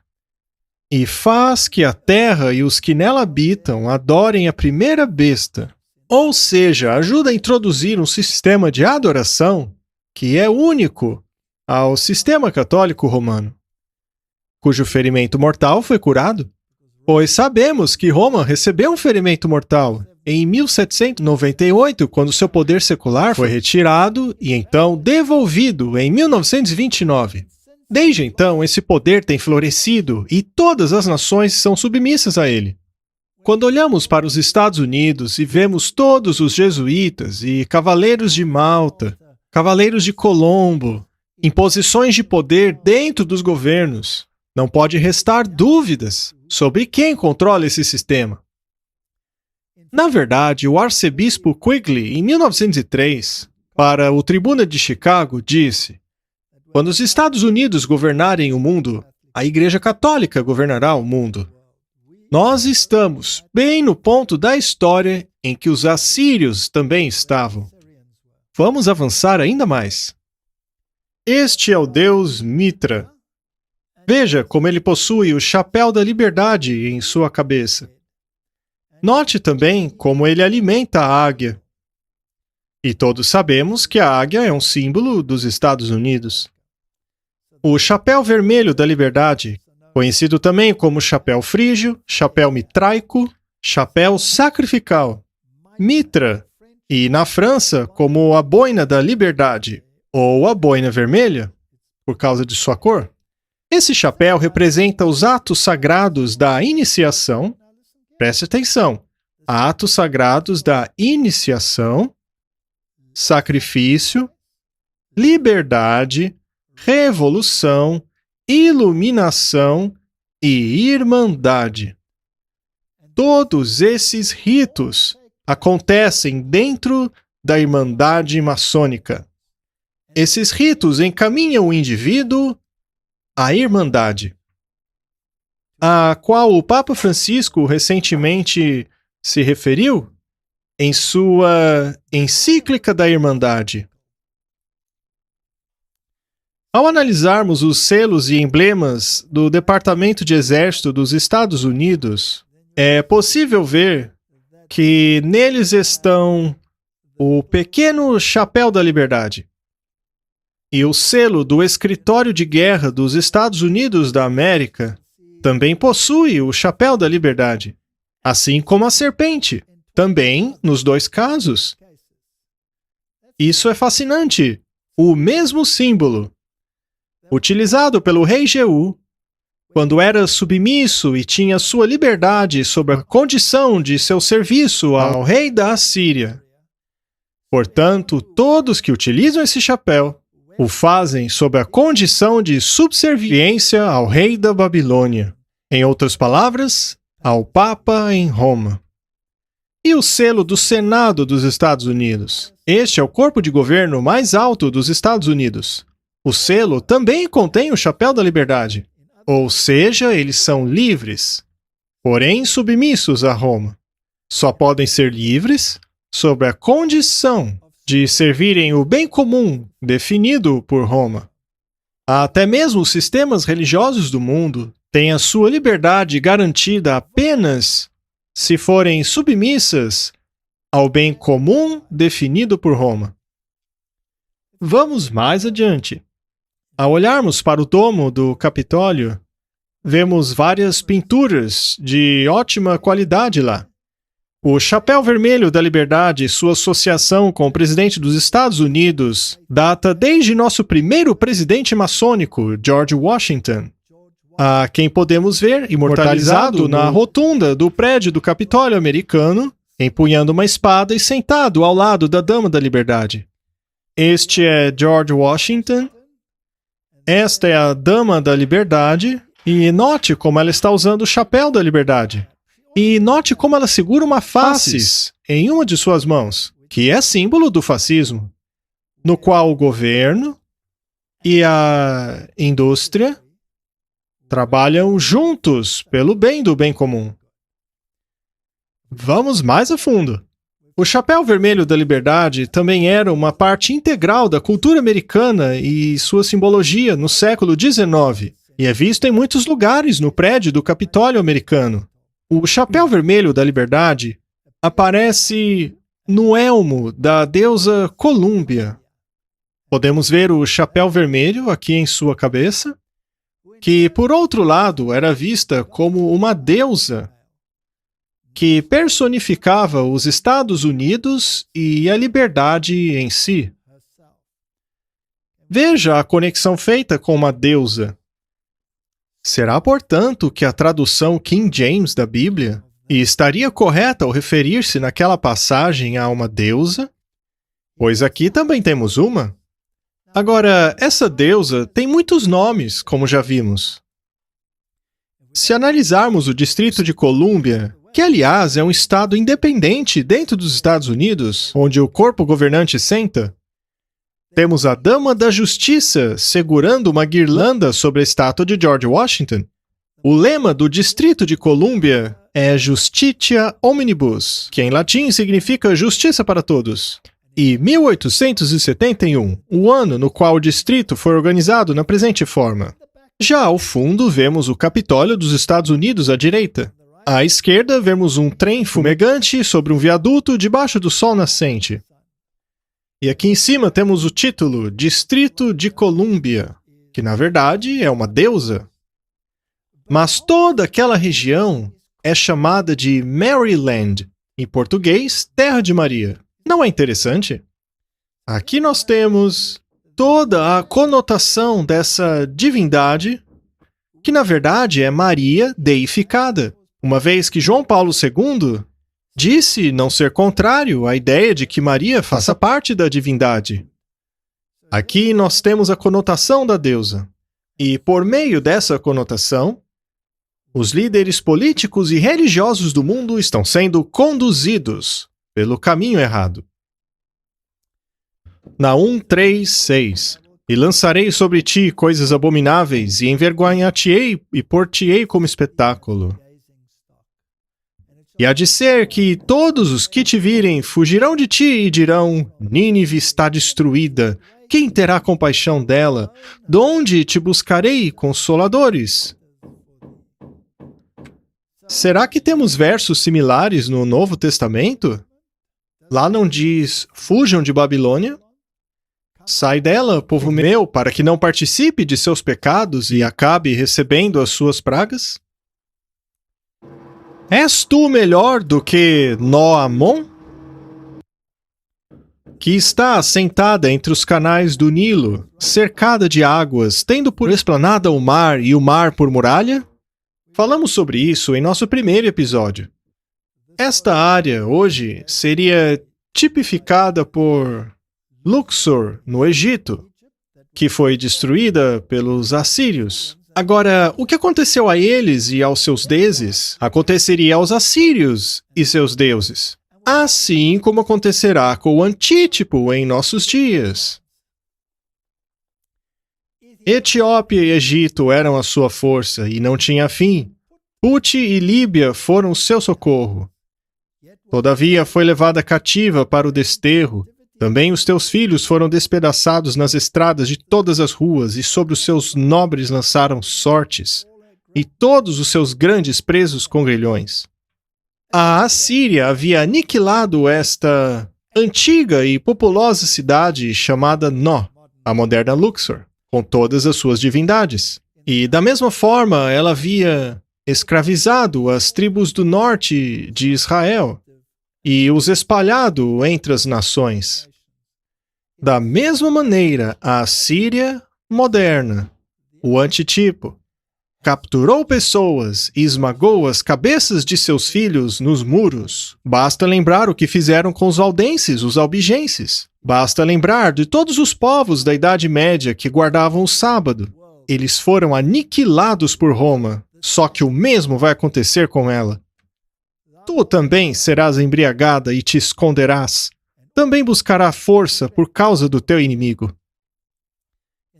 Speaker 1: E faz que a terra e os que nela habitam adorem a primeira besta, ou seja, ajuda a introduzir um sistema de adoração que é único ao sistema católico romano, cujo ferimento mortal foi curado. Pois sabemos que Roma recebeu um ferimento mortal em 1798, quando seu poder secular foi retirado e então devolvido em 1929. Desde então, esse poder tem florescido e todas as nações são submissas a ele. Quando olhamos para os Estados Unidos e vemos todos os jesuítas e cavaleiros de Malta, cavaleiros de Colombo, em posições de poder dentro dos governos, não pode restar dúvidas sobre quem controla esse sistema. Na verdade, o arcebispo Quigley, em 1903, para o Tribuna de Chicago, disse: "Quando os Estados Unidos governarem o mundo, a Igreja Católica governará o mundo. Nós estamos bem no ponto da história em que os assírios também estavam. Vamos avançar ainda mais. Este é o deus Mitra. Veja como ele possui o chapéu da liberdade em sua cabeça. Note também como ele alimenta a águia. E todos sabemos que a águia é um símbolo dos Estados Unidos. O chapéu vermelho da liberdade, conhecido também como chapéu frígio, chapéu mitraico, chapéu sacrificial, mitra, e na França como a boina da liberdade, ou a boina vermelha, por causa de sua cor. Esse chapéu representa os atos sagrados da iniciação. Preste atenção. Atos sagrados da iniciação, sacrifício, liberdade, revolução, iluminação e irmandade. Todos esses ritos acontecem dentro da Irmandade Maçônica. Esses ritos encaminham o indivíduo à Irmandade, a qual o Papa Francisco recentemente se referiu em sua encíclica da Irmandade. Ao analisarmos os selos e emblemas do Departamento de Exército dos Estados Unidos, é possível ver que neles estão o pequeno chapéu da liberdade e o selo do Escritório de Guerra dos Estados Unidos da América também possui o chapéu da liberdade, assim como a serpente, também nos 2 casos. Isso é fascinante. O mesmo símbolo utilizado pelo rei Jeú, quando era submisso e tinha sua liberdade sob a condição de seu serviço ao rei da Assíria. Portanto, todos que utilizam esse chapéu o fazem sob a condição de subserviência ao rei da Babilônia, em outras palavras, ao Papa em Roma. E o selo do Senado dos Estados Unidos? Este é o corpo de governo mais alto dos Estados Unidos. O selo também contém o chapéu da liberdade. Ou seja, eles são livres, porém submissos a Roma. Só podem ser livres sob a condição de servirem o bem comum definido por Roma. Até mesmo os sistemas religiosos do mundo têm a sua liberdade garantida apenas se forem submissas ao bem comum definido por Roma. Vamos mais adiante. Ao olharmos para o domo do Capitólio, vemos várias pinturas de ótima qualidade lá. O chapéu vermelho da liberdade e sua associação com o presidente dos Estados Unidos data desde nosso primeiro presidente maçônico, George Washington, a quem podemos ver imortalizado na rotunda do prédio do Capitólio americano, empunhando uma espada e sentado ao lado da Dama da Liberdade. Este é George Washington. Esta é a Dama da Liberdade. E note como ela está usando o chapéu da liberdade. E note como ela segura uma faces em uma de suas mãos, que é símbolo do fascismo, no qual o governo e a indústria trabalham juntos pelo bem do bem comum. Vamos mais a fundo. O chapéu vermelho da liberdade também era uma parte integral da cultura americana e sua simbologia no século XIX, e é visto em muitos lugares no prédio do Capitólio americano. O chapéu vermelho da liberdade aparece no elmo da deusa Colúmbia. Podemos ver o chapéu vermelho aqui em sua cabeça, que, por outro lado, era vista como uma deusa que personificava os Estados Unidos e a liberdade em si. Veja a conexão feita com uma deusa. Será, portanto, que a tradução King James da Bíblia estaria correta ao referir-se naquela passagem a uma deusa? Pois aqui também temos uma. Agora, essa deusa tem muitos nomes, como já vimos. Se analisarmos o Distrito de Colômbia, que aliás é um estado independente dentro dos Estados Unidos, onde o corpo governante senta, temos a Dama da Justiça segurando uma guirlanda sobre a estátua de George Washington. O lema do Distrito de Colômbia é Justitia Omnibus, que em latim significa justiça para todos. E 1871, o ano no qual o distrito foi organizado na presente forma. Já ao fundo vemos o Capitólio dos Estados Unidos à direita. À esquerda vemos um trem fumegante sobre um viaduto debaixo do sol nascente. E aqui em cima temos o título Distrito de Colômbia, que na verdade é uma deusa. Mas toda aquela região é chamada de Maryland, em português, Terra de Maria. Não é interessante? Aqui nós temos toda a conotação dessa divindade, que na verdade é Maria deificada, uma vez que João Paulo II disse não ser contrário à ideia de que Maria faça parte da divindade. Aqui nós temos a conotação da deusa. E por meio dessa conotação, os líderes políticos e religiosos do mundo estão sendo conduzidos pelo caminho errado. Naum 3:6. E lançarei sobre ti coisas abomináveis, e envergonhar-te-ei e pôr-te-ei como espetáculo. E há de ser que todos os que te virem fugirão de ti e dirão: Nínive está destruída, quem terá compaixão dela? Donde te buscarei consoladores? Será que temos versos similares no Novo Testamento? Lá não diz, fujam de Babilônia? Sai dela, povo meu, para que não participe de seus pecados e acabe recebendo as suas pragas? És tu melhor do que Noamon? Que está assentada entre os canais do Nilo, cercada de águas, tendo por esplanada o mar e o mar por muralha? Falamos sobre isso em nosso primeiro episódio. Esta área, hoje, seria tipificada por Luxor, no Egito, que foi destruída pelos assírios. Agora, o que aconteceu a eles e aos seus deuses, aconteceria aos assírios e seus deuses. assim como acontecerá com o Antítipo em nossos dias. Etiópia e Egito eram a sua força e não tinha fim. Puti e Líbia foram seu socorro. Todavia foi levada cativa para o desterro. Também os teus filhos foram despedaçados nas estradas de todas as ruas, e sobre os seus nobres lançaram sortes, e todos os seus grandes presos com grilhões. A Assíria havia aniquilado esta antiga e populosa cidade chamada Nó, a moderna Luxor, com todas as suas divindades. E da mesma forma ela havia escravizado as tribos do norte de Israel e os espalhado entre as nações. Da mesma maneira, a Assíria moderna, o antitipo, capturou pessoas e esmagou as cabeças de seus filhos nos muros. Basta lembrar o que fizeram com os valdenses, os albigenses. Basta lembrar de todos os povos da Idade Média que guardavam o sábado. Eles foram aniquilados por Roma, só que o mesmo vai acontecer com ela. Tu também serás embriagada e te esconderás. Também buscará força por causa do teu inimigo.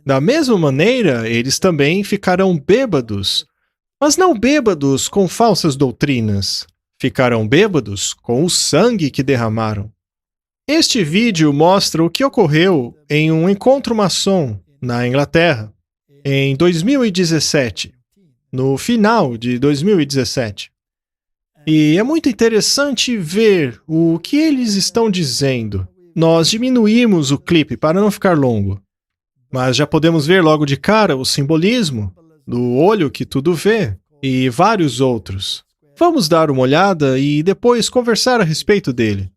Speaker 1: Da mesma maneira, eles também ficarão bêbados, mas não bêbados com falsas doutrinas. Ficarão bêbados com o sangue que derramaram. Este vídeo mostra o que ocorreu em um encontro maçom na Inglaterra, em 2017, no final de 2017. E é muito interessante ver o que eles estão dizendo. Nós diminuímos o clipe para não ficar longo, mas já podemos ver logo de cara o simbolismo do olho que tudo vê e vários outros. Vamos dar uma olhada e depois conversar a respeito dele.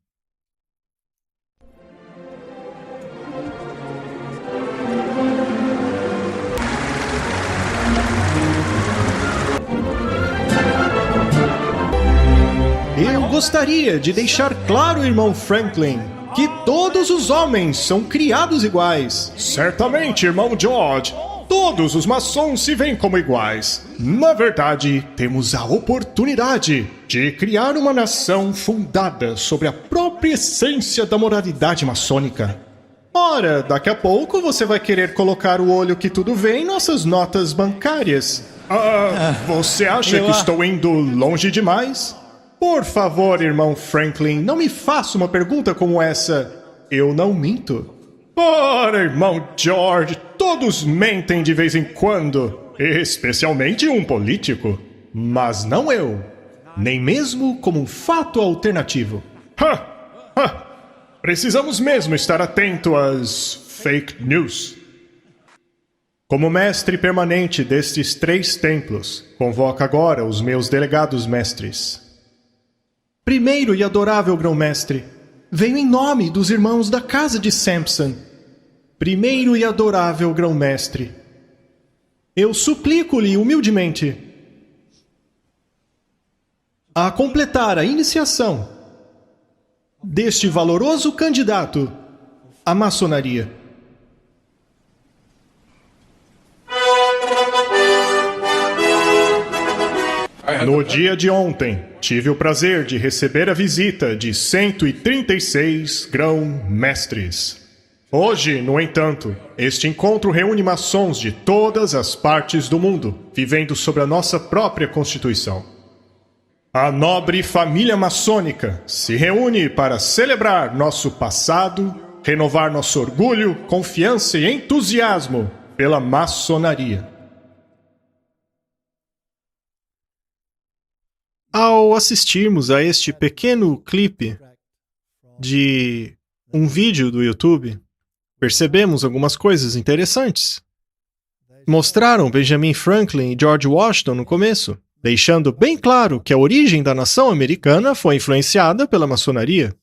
Speaker 1: Eu gostaria de deixar claro, irmão Franklin, que todos os homens são criados iguais. Certamente, irmão George. Todos os maçons se veem como iguais. Na verdade, temos a oportunidade de criar uma nação fundada sobre a própria essência da moralidade maçônica. Ora, daqui a pouco você vai querer colocar o olho que tudo vê em nossas notas bancárias. Você acha que estou indo longe demais? Por favor, irmão Franklin, não me faça uma pergunta como essa. Eu não minto. Ora, irmão George, todos mentem de vez em quando, especialmente um político. Mas não eu, nem mesmo como um fato alternativo. Precisamos mesmo estar atento às fake news. Como mestre permanente destes 3 templos, convoco agora os meus delegados mestres. Primeiro e adorável grão-mestre, venho em nome dos irmãos da casa de Sampson. Primeiro e adorável grão-mestre, eu suplico-lhe humildemente a completar a iniciação deste valoroso candidato à maçonaria. No dia de ontem, tive o prazer de receber a visita de 136 grão-mestres. Hoje, no entanto, este encontro reúne maçons de todas as partes do mundo, vivendo sob a nossa própria Constituição. A nobre família maçônica se reúne para celebrar nosso passado, renovar nosso orgulho, confiança e entusiasmo pela maçonaria. Ao assistirmos a este pequeno clipe de um vídeo do YouTube, percebemos algumas coisas interessantes. Mostraram Benjamin Franklin e George Washington no começo, deixando bem claro que a origem da nação americana foi influenciada pela maçonaria.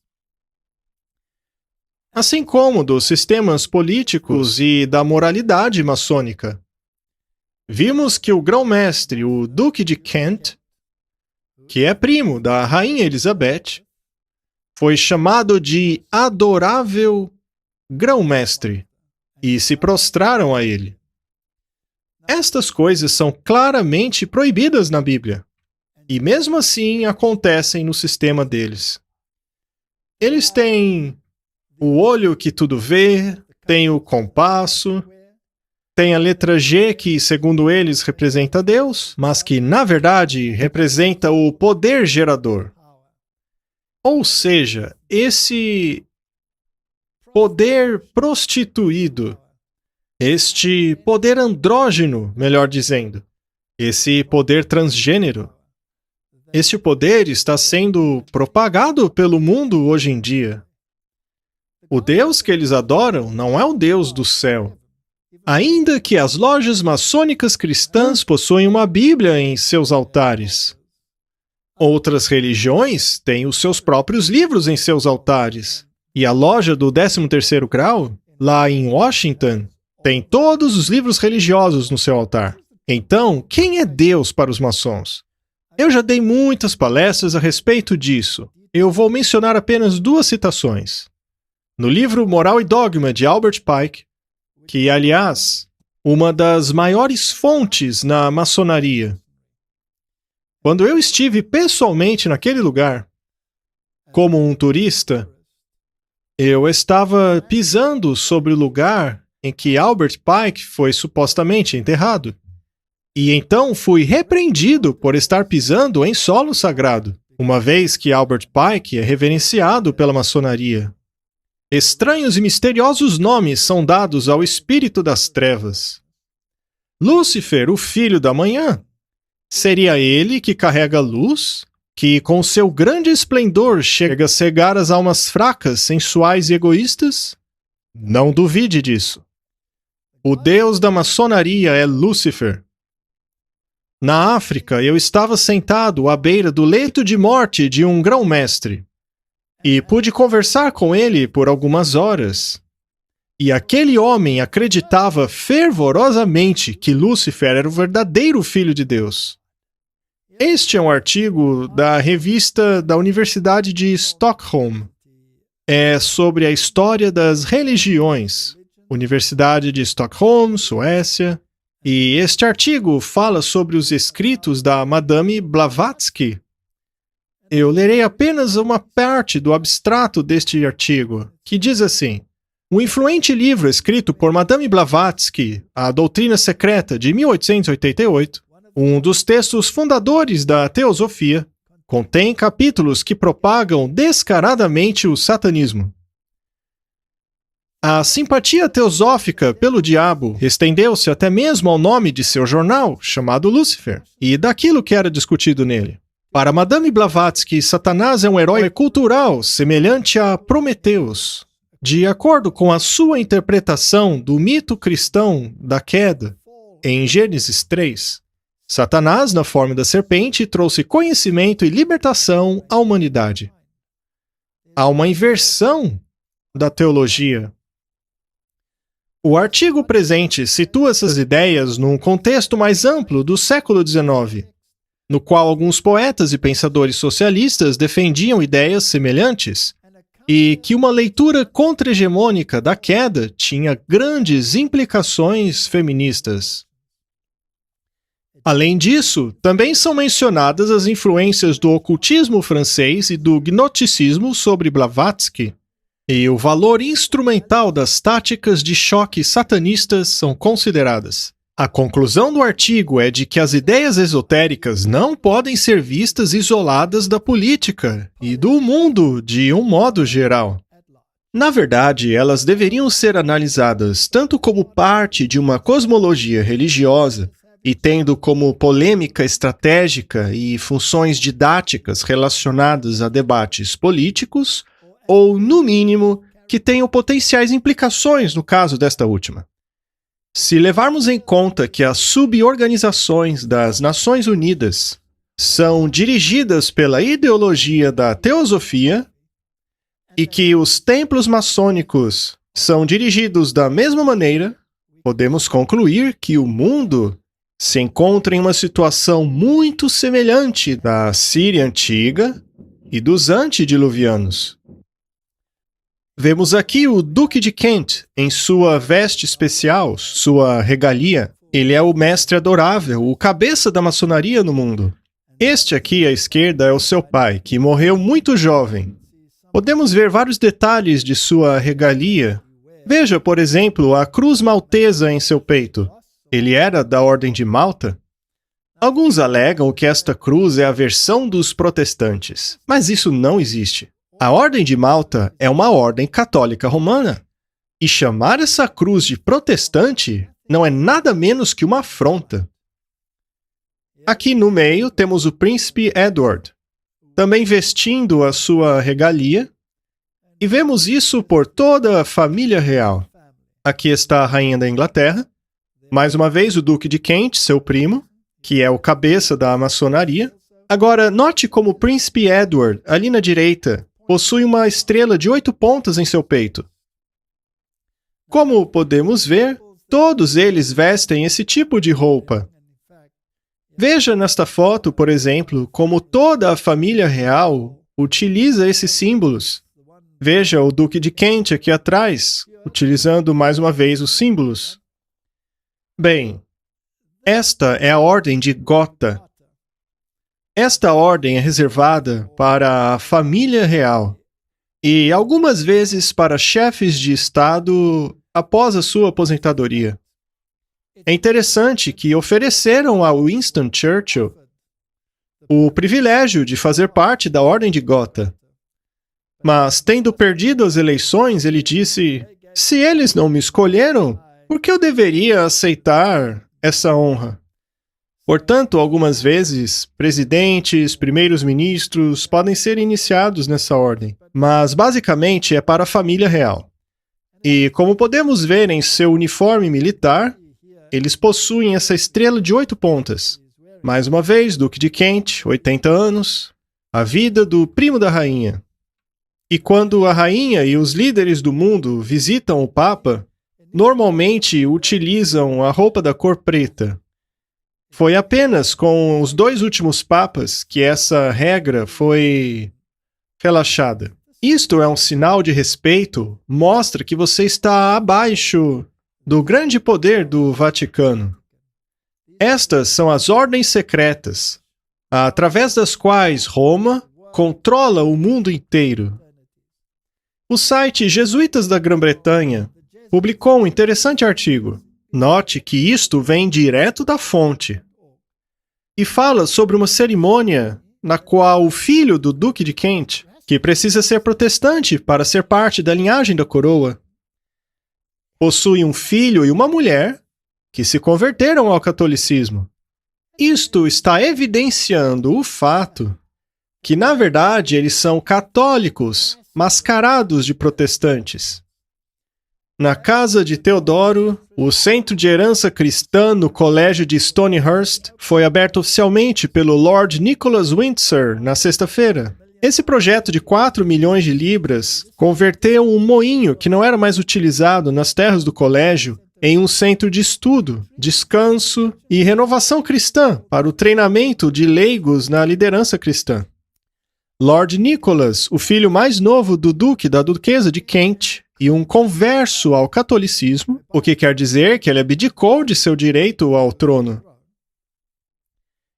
Speaker 1: Assim como dos sistemas políticos e da moralidade maçônica. Vimos que o grão-mestre, o Duque de Kent, que é primo da Rainha Elizabeth, foi chamado de adorável grão-mestre e se prostraram a ele. Estas coisas são claramente proibidas na Bíblia, e mesmo assim acontecem no sistema deles. Eles têm o olho que tudo vê, tem o compasso, tem a letra G que, segundo eles, representa Deus, mas que, na verdade, representa o poder gerador. Ou seja, esse poder prostituído, este poder andrógeno, melhor dizendo, esse poder transgênero, este poder está sendo propagado pelo mundo hoje em dia. O Deus que eles adoram não é o Deus do céu. Ainda que as lojas maçônicas cristãs possuem uma Bíblia em seus altares. Outras religiões têm os seus próprios livros em seus altares. E a loja do 13º grau, lá em Washington, tem todos os livros religiosos no seu altar. Então, quem é Deus para os maçons? Eu já dei muitas palestras a respeito disso. Eu vou mencionar apenas 2 citações. No livro Moral e Dogma, de Albert Pike, que, aliás, uma das maiores fontes na maçonaria. Quando eu estive pessoalmente naquele lugar, como um turista, eu estava pisando sobre o lugar em que Albert Pike foi supostamente enterrado. E então fui repreendido por estar pisando em solo sagrado, uma vez que Albert Pike é reverenciado pela maçonaria. Estranhos e misteriosos nomes são dados ao espírito das trevas. Lúcifer, o filho da manhã. Seria ele que carrega a luz, que com seu grande esplendor chega a cegar as almas fracas, sensuais e egoístas? Não duvide disso. O deus da maçonaria é Lúcifer. Na África, eu estava sentado à beira do leito de morte de um grão-mestre e pude conversar com ele por algumas horas. E aquele homem acreditava fervorosamente que Lúcifer era o verdadeiro Filho de Deus. Este é um artigo da revista da Universidade de Stockholm. É sobre a história das religiões. Universidade de Stockholm, Suécia. E este artigo fala sobre os escritos da Madame Blavatsky. Eu lerei apenas uma parte do abstrato deste artigo, que diz assim: o influente livro escrito por Madame Blavatsky, A Doutrina Secreta, de 1888, um dos textos fundadores da teosofia, contém capítulos que propagam descaradamente o satanismo. A simpatia teosófica pelo diabo estendeu-se até mesmo ao nome de seu jornal, chamado Lúcifer, e daquilo que era discutido nele. Para Madame Blavatsky, Satanás é um herói cultural semelhante a Prometeus. De acordo com a sua interpretação do mito cristão da queda, em Gênesis 3, Satanás, na forma da serpente, trouxe conhecimento e libertação à humanidade. Há uma inversão da teologia. O artigo presente situa essas ideias num contexto mais amplo do século XIX, no qual alguns poetas e pensadores socialistas defendiam ideias semelhantes, e que uma leitura contra-hegemônica da queda tinha grandes implicações feministas. Além disso, também são mencionadas as influências do ocultismo francês e do gnosticismo sobre Blavatsky, e o valor instrumental das táticas de choque satanistas são consideradas. A conclusão do artigo é de que as ideias esotéricas não podem ser vistas isoladas da política e do mundo de um modo geral. Na verdade, elas deveriam ser analisadas tanto como parte de uma cosmologia religiosa e tendo como polêmica estratégica e funções didáticas relacionadas a debates políticos, ou, no mínimo, que tenham potenciais implicações no caso desta última. Se levarmos em conta que as suborganizações das Nações Unidas são dirigidas pela ideologia da teosofia e que os templos maçônicos são dirigidos da mesma maneira, podemos concluir que o mundo se encontra em uma situação muito semelhante da Síria antiga e dos antediluvianos. Vemos aqui o Duque de Kent, em sua veste especial, sua regalia. Ele é o mestre adorável, o cabeça da maçonaria no mundo. Este aqui à esquerda é o seu pai, que morreu muito jovem. Podemos ver vários detalhes de sua regalia. Veja, por exemplo, a cruz maltesa em seu peito. Ele era da Ordem de Malta? Alguns alegam que esta cruz é a versão dos protestantes, mas isso não existe. A Ordem de Malta é uma ordem católica romana. E chamar essa cruz de protestante não é nada menos que uma afronta. Aqui no meio temos o príncipe Edward, também vestindo a sua regalia, e vemos isso por toda a família real. Aqui está a rainha da Inglaterra, mais uma vez o duque de Kent, seu primo, que é o cabeça da maçonaria. Agora, note como o príncipe Edward, ali na direita, possui uma estrela de 8 pontas em seu peito. Como podemos ver, todos eles vestem esse tipo de roupa. Veja nesta foto, por exemplo, como toda a família real utiliza esses símbolos. Veja o Duque de Kent aqui atrás, utilizando mais uma vez os símbolos. Bem, esta é a Ordem de Gotha. Esta ordem é reservada para a família real e algumas vezes para chefes de Estado após a sua aposentadoria. É interessante que ofereceram a Winston Churchill o privilégio de fazer parte da Ordem de Gotha. Mas, tendo perdido as eleições, ele disse: se eles não me escolheram, por que eu deveria aceitar essa honra? Portanto, algumas vezes, presidentes, primeiros-ministros podem ser iniciados nessa ordem, mas basicamente é para a família real. E como podemos ver em seu uniforme militar, eles possuem essa estrela de 8 pontas. Mais uma vez, Duque de Kent, 80 anos, a vida do primo da rainha. E quando a rainha e os líderes do mundo visitam o Papa, normalmente utilizam a roupa da cor preta. Foi apenas com os 2 últimos papas que essa regra foi relaxada. Isto é um sinal de respeito, mostra que você está abaixo do grande poder do Vaticano. Estas são as ordens secretas, através das quais Roma controla o mundo inteiro. O site Jesuítas da Grã-Bretanha publicou um interessante artigo. Note que isto vem direto da fonte. E fala sobre uma cerimônia na qual o filho do Duque de Kent, que precisa ser protestante para ser parte da linhagem da coroa, possui um filho e uma mulher que se converteram ao catolicismo. Isto está evidenciando o fato que, na verdade, eles são católicos mascarados de protestantes. Na casa de Teodoro, o Centro de Herança Cristã no Colégio de Stonyhurst foi aberto oficialmente pelo Lord Nicholas Windsor na sexta-feira. Esse projeto de 4 milhões de libras converteu um moinho que não era mais utilizado nas terras do colégio em um centro de estudo, descanso e renovação cristã para o treinamento de leigos na liderança cristã. Lord Nicholas, o filho mais novo do duque da duquesa de Kent, e um converso ao catolicismo, o que quer dizer que ele abdicou de seu direito ao trono.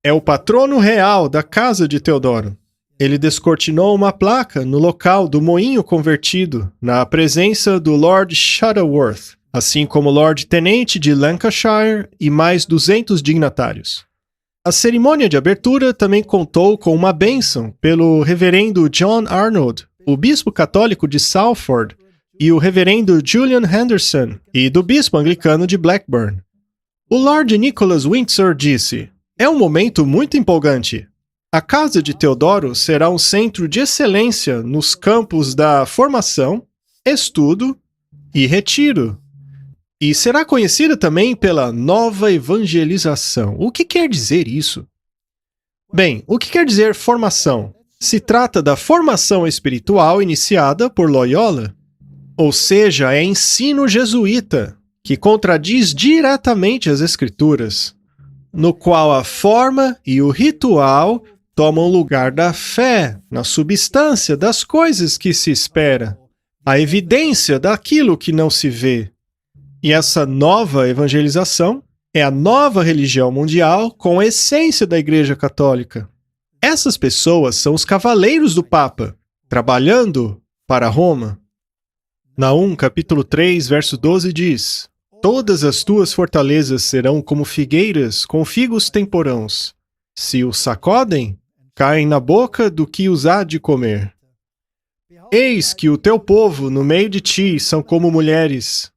Speaker 1: É o patrono real da casa de Teodoro. Ele descortinou uma placa no local do moinho convertido, na presença do Lord Shuttleworth, assim como o Lord Tenente de Lancashire e mais 200 dignatários. A cerimônia de abertura também contou com uma bênção pelo reverendo John Arnold, o bispo católico de Salford, e o reverendo Julian Henderson, e do bispo anglicano de Blackburn. O Lord Nicholas Windsor disse: é um momento muito empolgante. A casa de Teodoro será um centro de excelência nos campos da formação, estudo e retiro. E será conhecida também pela nova evangelização. O que quer dizer isso? Bem, o que quer dizer formação? Se trata da formação espiritual iniciada por Loyola. Ou seja, é ensino jesuíta, que contradiz diretamente as Escrituras, no qual a forma e o ritual tomam lugar da fé, na substância das coisas que se espera, a evidência daquilo que não se vê. E essa nova evangelização é a nova religião mundial com a essência da Igreja Católica. Essas pessoas são os cavaleiros do Papa, trabalhando para Roma. Naum, capítulo 3, verso 12 diz: Todas as tuas fortalezas serão como figueiras com figos temporãos. Se os sacodem, caem na boca do que os há de comer. Eis que o teu povo no meio de ti são como mulheres.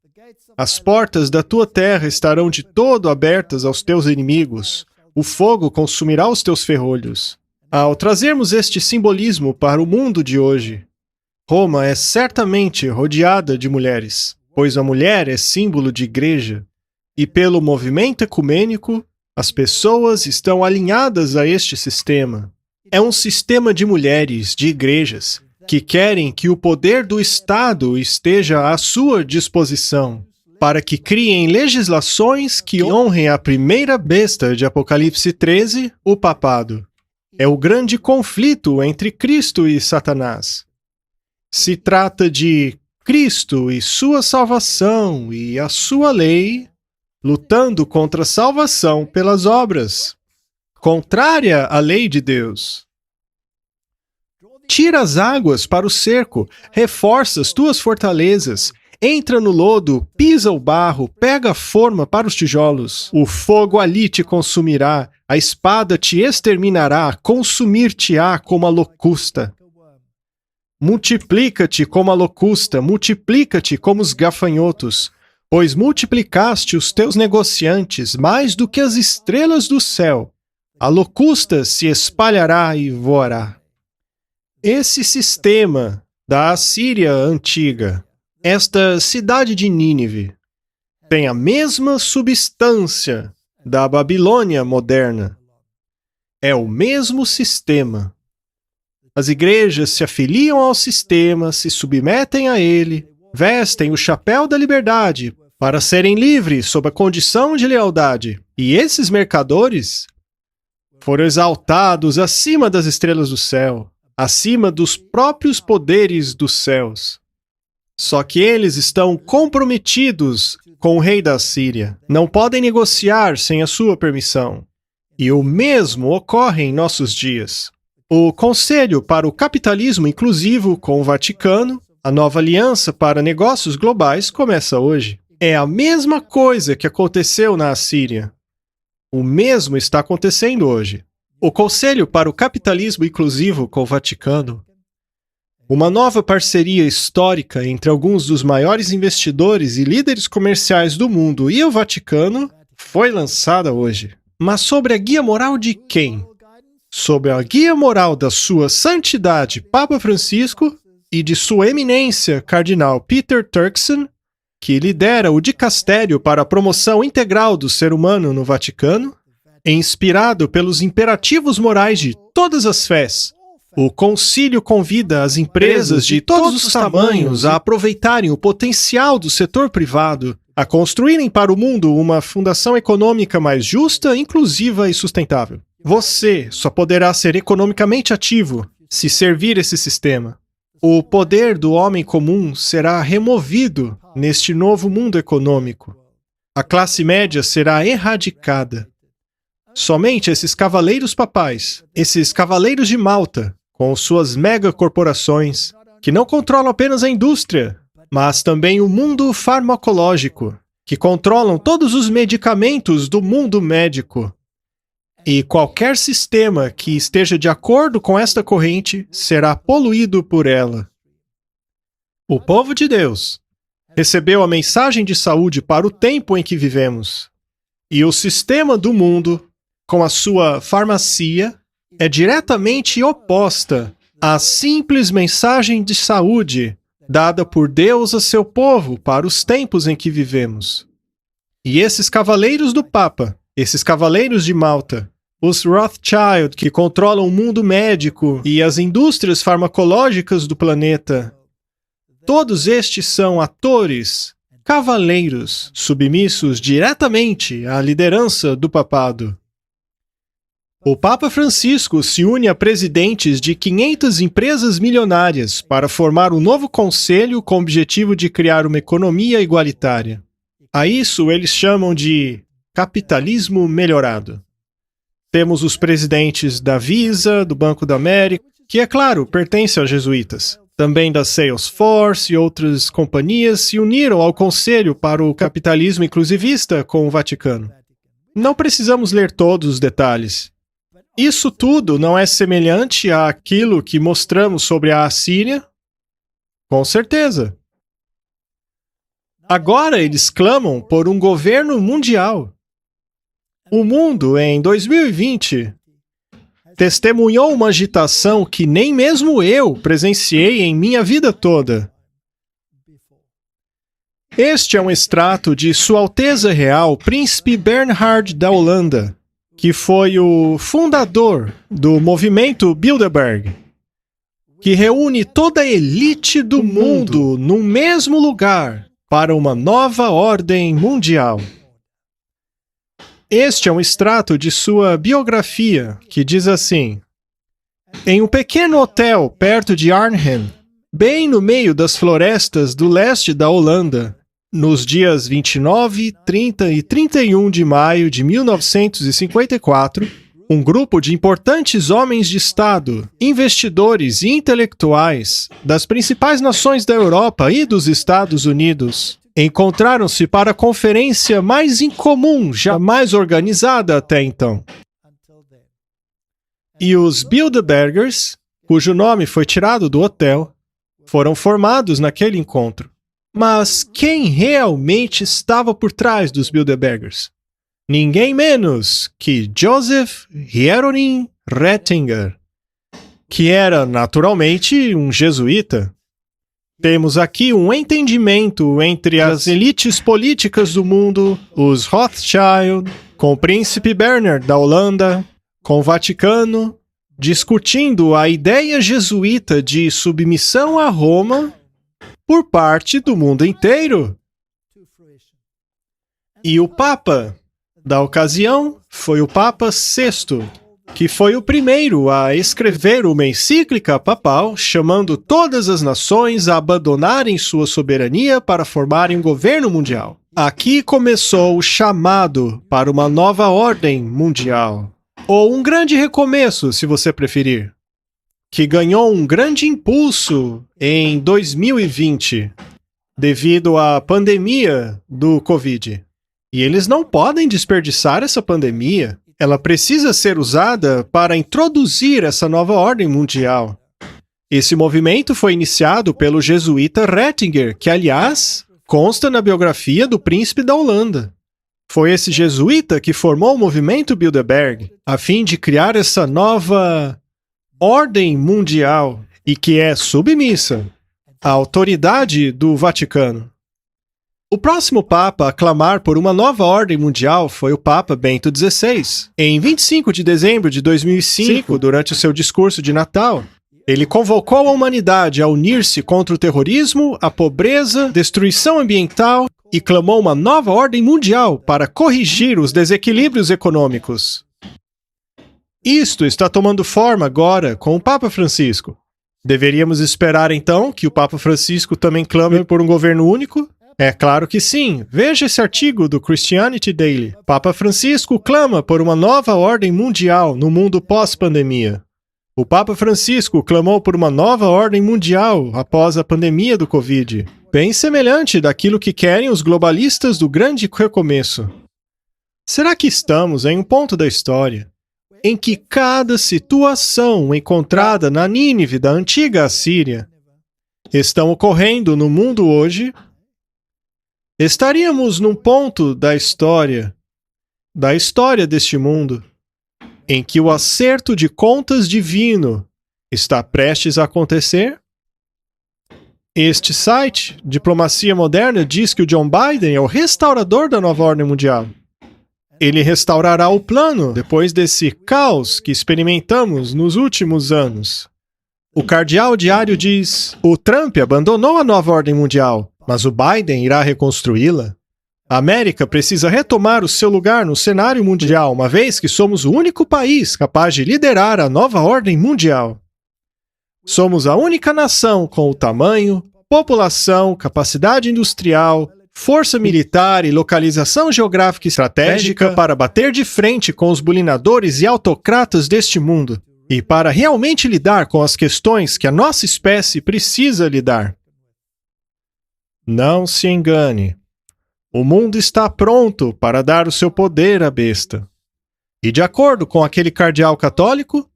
Speaker 1: As portas da tua terra estarão de todo abertas aos teus inimigos. O fogo consumirá os teus ferrolhos. Ao trazermos este simbolismo para o mundo de hoje, Roma é certamente rodeada de mulheres, pois a mulher é símbolo de igreja. E pelo movimento ecumênico, as pessoas estão alinhadas a este sistema. É um sistema de mulheres, de igrejas, que querem que o poder do Estado esteja à sua disposição, para que criem legislações que honrem a primeira besta de Apocalipse 13, o papado. É o grande conflito entre Cristo e Satanás. Se trata de Cristo e sua salvação e a sua lei, lutando contra a salvação pelas obras, contrária à lei de Deus. Tira as águas para o cerco, reforça as tuas fortalezas, entra no lodo, pisa o barro, pega a forma para os tijolos. O fogo ali te consumirá, a espada te exterminará, consumir-te-á como a locusta. Multiplica-te como a locusta, multiplica-te como os gafanhotos, pois multiplicaste os teus negociantes mais do que as estrelas do céu. A locusta se espalhará e voará. Esse sistema da Assíria antiga, esta cidade de Nínive, tem a mesma substância da Babilônia moderna. É o mesmo sistema. As igrejas se afiliam ao sistema, se submetem a ele, vestem o chapéu da liberdade para serem livres sob a condição de lealdade. E esses mercadores foram exaltados acima das estrelas do céu, acima dos próprios poderes dos céus. Só que eles estão comprometidos com o rei da Assíria. Não podem negociar sem a sua permissão. E o mesmo ocorre em nossos dias. O Conselho para o Capitalismo Inclusivo com o Vaticano, a nova aliança para negócios globais, começa hoje. É a mesma coisa que aconteceu na Assíria. O mesmo está acontecendo hoje. O Conselho para o Capitalismo Inclusivo com o Vaticano, uma nova parceria histórica entre alguns dos maiores investidores e líderes comerciais do mundo e o Vaticano, foi lançada hoje. Mas sobre a guia moral de quem? Sobre a guia moral da sua santidade Papa Francisco e de sua eminência Cardinal Peter Turkson, que lidera o dicastério para a promoção integral do ser humano no Vaticano, inspirado pelos imperativos morais de todas as fés. O concílio convida as empresas de todos os tamanhos a aproveitarem o potencial do setor privado, a construírem para o mundo uma fundação econômica mais justa, inclusiva e sustentável. Você só poderá ser economicamente ativo se servir esse sistema. O poder do homem comum será removido neste novo mundo econômico. A classe média será erradicada. Somente esses cavaleiros papais, esses cavaleiros de Malta, com suas megacorporações, que não controlam apenas a indústria, mas também o mundo farmacológico, que controlam todos os medicamentos do mundo médico. E qualquer sistema que esteja de acordo com esta corrente será poluído por ela. O povo de Deus recebeu a mensagem de saúde para o tempo em que vivemos. E o sistema do mundo, com a sua farmácia, é diretamente oposta à simples mensagem de saúde dada por Deus a seu povo para os tempos em que vivemos. E esses cavaleiros do Papa, esses cavaleiros de Malta, os Rothschild, que controlam o mundo médico e as indústrias farmacológicas do planeta, todos estes são atores, cavaleiros, submissos diretamente à liderança do papado. O Papa Francisco se une a presidentes de 500 empresas milionárias para formar um novo conselho com o objetivo de criar uma economia igualitária. A isso eles chamam de capitalismo melhorado. Temos os presidentes da Visa, do Banco da América, que, é claro, pertence aos jesuítas. também da Salesforce e outras companhias se uniram ao Conselho para o Capitalismo Inclusivista com o Vaticano. Não precisamos ler todos os detalhes. Isso tudo não é semelhante àquilo que mostramos sobre a Assíria? Com certeza. Agora eles clamam por um governo mundial. O mundo, em 2020, testemunhou uma agitação que nem mesmo eu presenciei em minha vida toda. Este é um extrato de Sua Alteza Real, Príncipe Bernhard da Holanda, que foi o fundador do movimento Bilderberg, que reúne toda a elite do mundo no mesmo lugar para uma nova ordem mundial. Este é um extrato de sua biografia, que diz assim: em um pequeno hotel perto de Arnhem, bem no meio das florestas do leste da Holanda, nos dias 29, 30 e 31 de maio de 1954, um grupo de importantes homens de Estado, investidores e intelectuais das principais nações da Europa e dos Estados Unidos encontraram-se para a conferência mais incomum jamais organizada até então. E os Bilderbergers, cujo nome foi tirado do hotel, foram formados naquele encontro. Mas quem realmente estava por trás dos Bilderbergers? Ninguém menos que Joseph Hieronym Ratzinger, que era naturalmente um jesuíta. Temos aqui um entendimento entre as elites políticas do mundo, os Rothschild, com o príncipe Bernhard da Holanda, com o Vaticano, discutindo a ideia jesuíta de submissão a Roma por parte do mundo inteiro. E o Papa da ocasião foi o Papa VI, que foi o primeiro a escrever uma encíclica papal chamando todas as nações a abandonarem sua soberania para formarem um governo mundial. Aqui começou o chamado para uma nova ordem mundial, ou um grande recomeço, se você preferir, que ganhou um grande impulso em 2020, devido à pandemia do Covid. E eles não podem desperdiçar essa pandemia. Ela precisa ser usada para introduzir essa nova ordem mundial. Esse movimento foi iniciado pelo jesuíta Ratzinger, que, aliás, consta na biografia do príncipe da Holanda. Foi esse jesuíta que formou o movimento Bilderberg, a fim de criar essa nova ordem mundial e que é submissa à autoridade do Vaticano. O próximo Papa a clamar por uma nova ordem mundial foi o Papa Bento XVI. Em 25 de dezembro de 2005, durante o seu discurso de Natal, ele convocou a humanidade a unir-se contra o terrorismo, a pobreza, destruição ambiental e clamou uma nova ordem mundial para corrigir os desequilíbrios econômicos. Isto está tomando forma agora com o Papa Francisco. Deveríamos esperar então que o Papa Francisco também clame por um governo único? É claro que sim. Veja esse artigo do Christianity Daily. Papa Francisco clama por uma nova ordem mundial no mundo pós-pandemia. O Papa Francisco clamou por uma nova ordem mundial após a pandemia do Covid, bem semelhante daquilo que querem os globalistas do grande recomeço. Será que estamos em um ponto da história em que cada situação encontrada na Nínive da antiga Assíria estão ocorrendo no mundo hoje? Estaríamos num ponto da história deste mundo, em que o acerto de contas divino está prestes a acontecer? Este site, Diplomacia Moderna, diz que o John Biden é o restaurador da nova ordem mundial. Ele restaurará o plano depois desse caos que experimentamos nos últimos anos. O Cardeal Diário diz: o Trump abandonou a nova ordem mundial, mas o Biden irá reconstruí-la. A América precisa retomar o seu lugar no cenário mundial, uma vez que somos o único país capaz de liderar a nova ordem mundial. Somos a única nação com o tamanho, população, capacidade industrial, força militar e localização geográfica estratégica para bater de frente com os bulinadores e autocratas deste mundo. E para realmente lidar com as questões que a nossa espécie precisa lidar. Não se engane. O mundo está pronto para dar o seu poder à besta. E de acordo com aquele cardeal católico,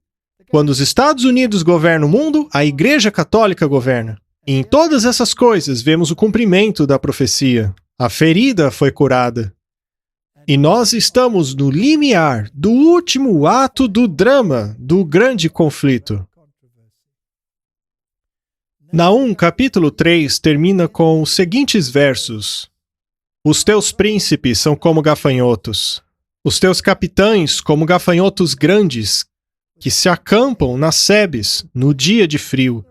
Speaker 1: quando os Estados Unidos governam o mundo, a Igreja Católica governa. E em todas essas coisas vemos o cumprimento da profecia. A ferida foi curada. E nós estamos no limiar do último ato do drama, do grande conflito. Naum, capítulo 3, termina com os seguintes versos. Os teus príncipes são como gafanhotos, os teus capitães como gafanhotos grandes, que se acampam nas sebes no dia de frio.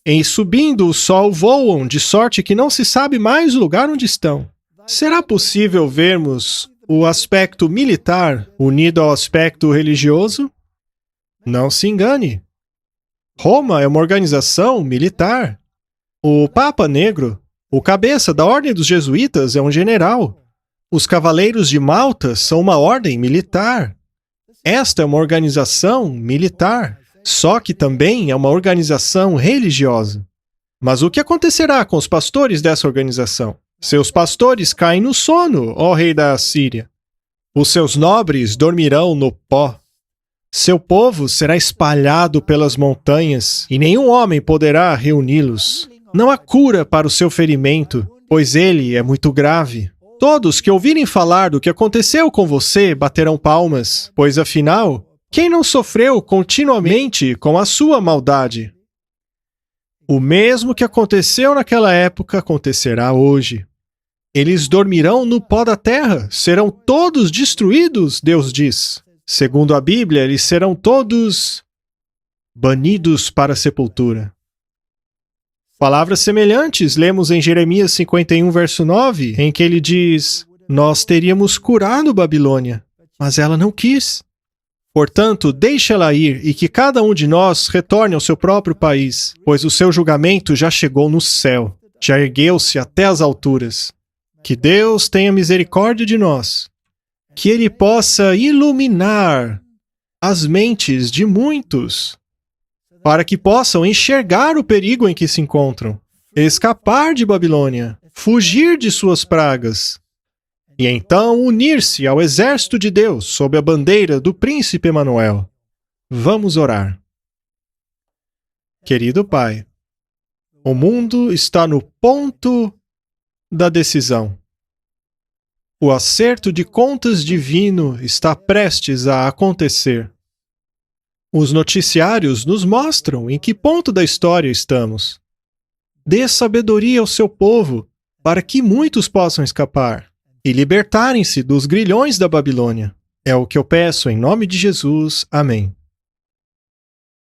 Speaker 1: Em subindo o sol voam, de sorte que não se sabe mais o lugar onde estão. Será possível vermos o aspecto militar unido ao aspecto religioso? Não se engane. Roma é uma organização militar. O Papa Negro, o cabeça da Ordem dos Jesuítas, é um general. Os Cavaleiros de Malta são uma ordem militar. Esta é uma organização militar, só que também é uma organização religiosa. Mas o que acontecerá com os pastores dessa organização? Seus pastores caem no sono, ó rei da Assíria. Os seus nobres dormirão no pó. Seu povo será espalhado pelas montanhas, e nenhum homem poderá reuni-los. Não há cura para o seu ferimento, pois ele é muito grave. Todos que ouvirem falar do que aconteceu com você baterão palmas, pois afinal, quem não sofreu continuamente com a sua maldade? O mesmo que aconteceu naquela época acontecerá hoje. Eles dormirão no pó da terra, serão todos destruídos, Deus diz. Segundo a Bíblia, eles serão todos banidos para a sepultura. Palavras semelhantes lemos em Jeremias 51, verso 9, em que ele diz: nós teríamos curado Babilônia, mas ela não quis. Portanto, deixa-la ir e que cada um de nós retorne ao seu próprio país, pois o seu julgamento já chegou no céu, já ergueu-se até as alturas. Que Deus tenha misericórdia de nós, que Ele possa iluminar as mentes de muitos, para que possam enxergar o perigo em que se encontram, escapar de Babilônia, fugir de suas pragas, e então unir-se ao exército de Deus sob a bandeira do príncipe Emanuel. Vamos orar. Querido Pai, o mundo está no ponto da decisão. O acerto de contas divino está prestes a acontecer. Os noticiários nos mostram em que ponto da história estamos. Dê sabedoria ao seu povo, para que muitos possam escapar e libertarem-se dos grilhões da Babilônia. É o que eu peço em nome de Jesus. Amém.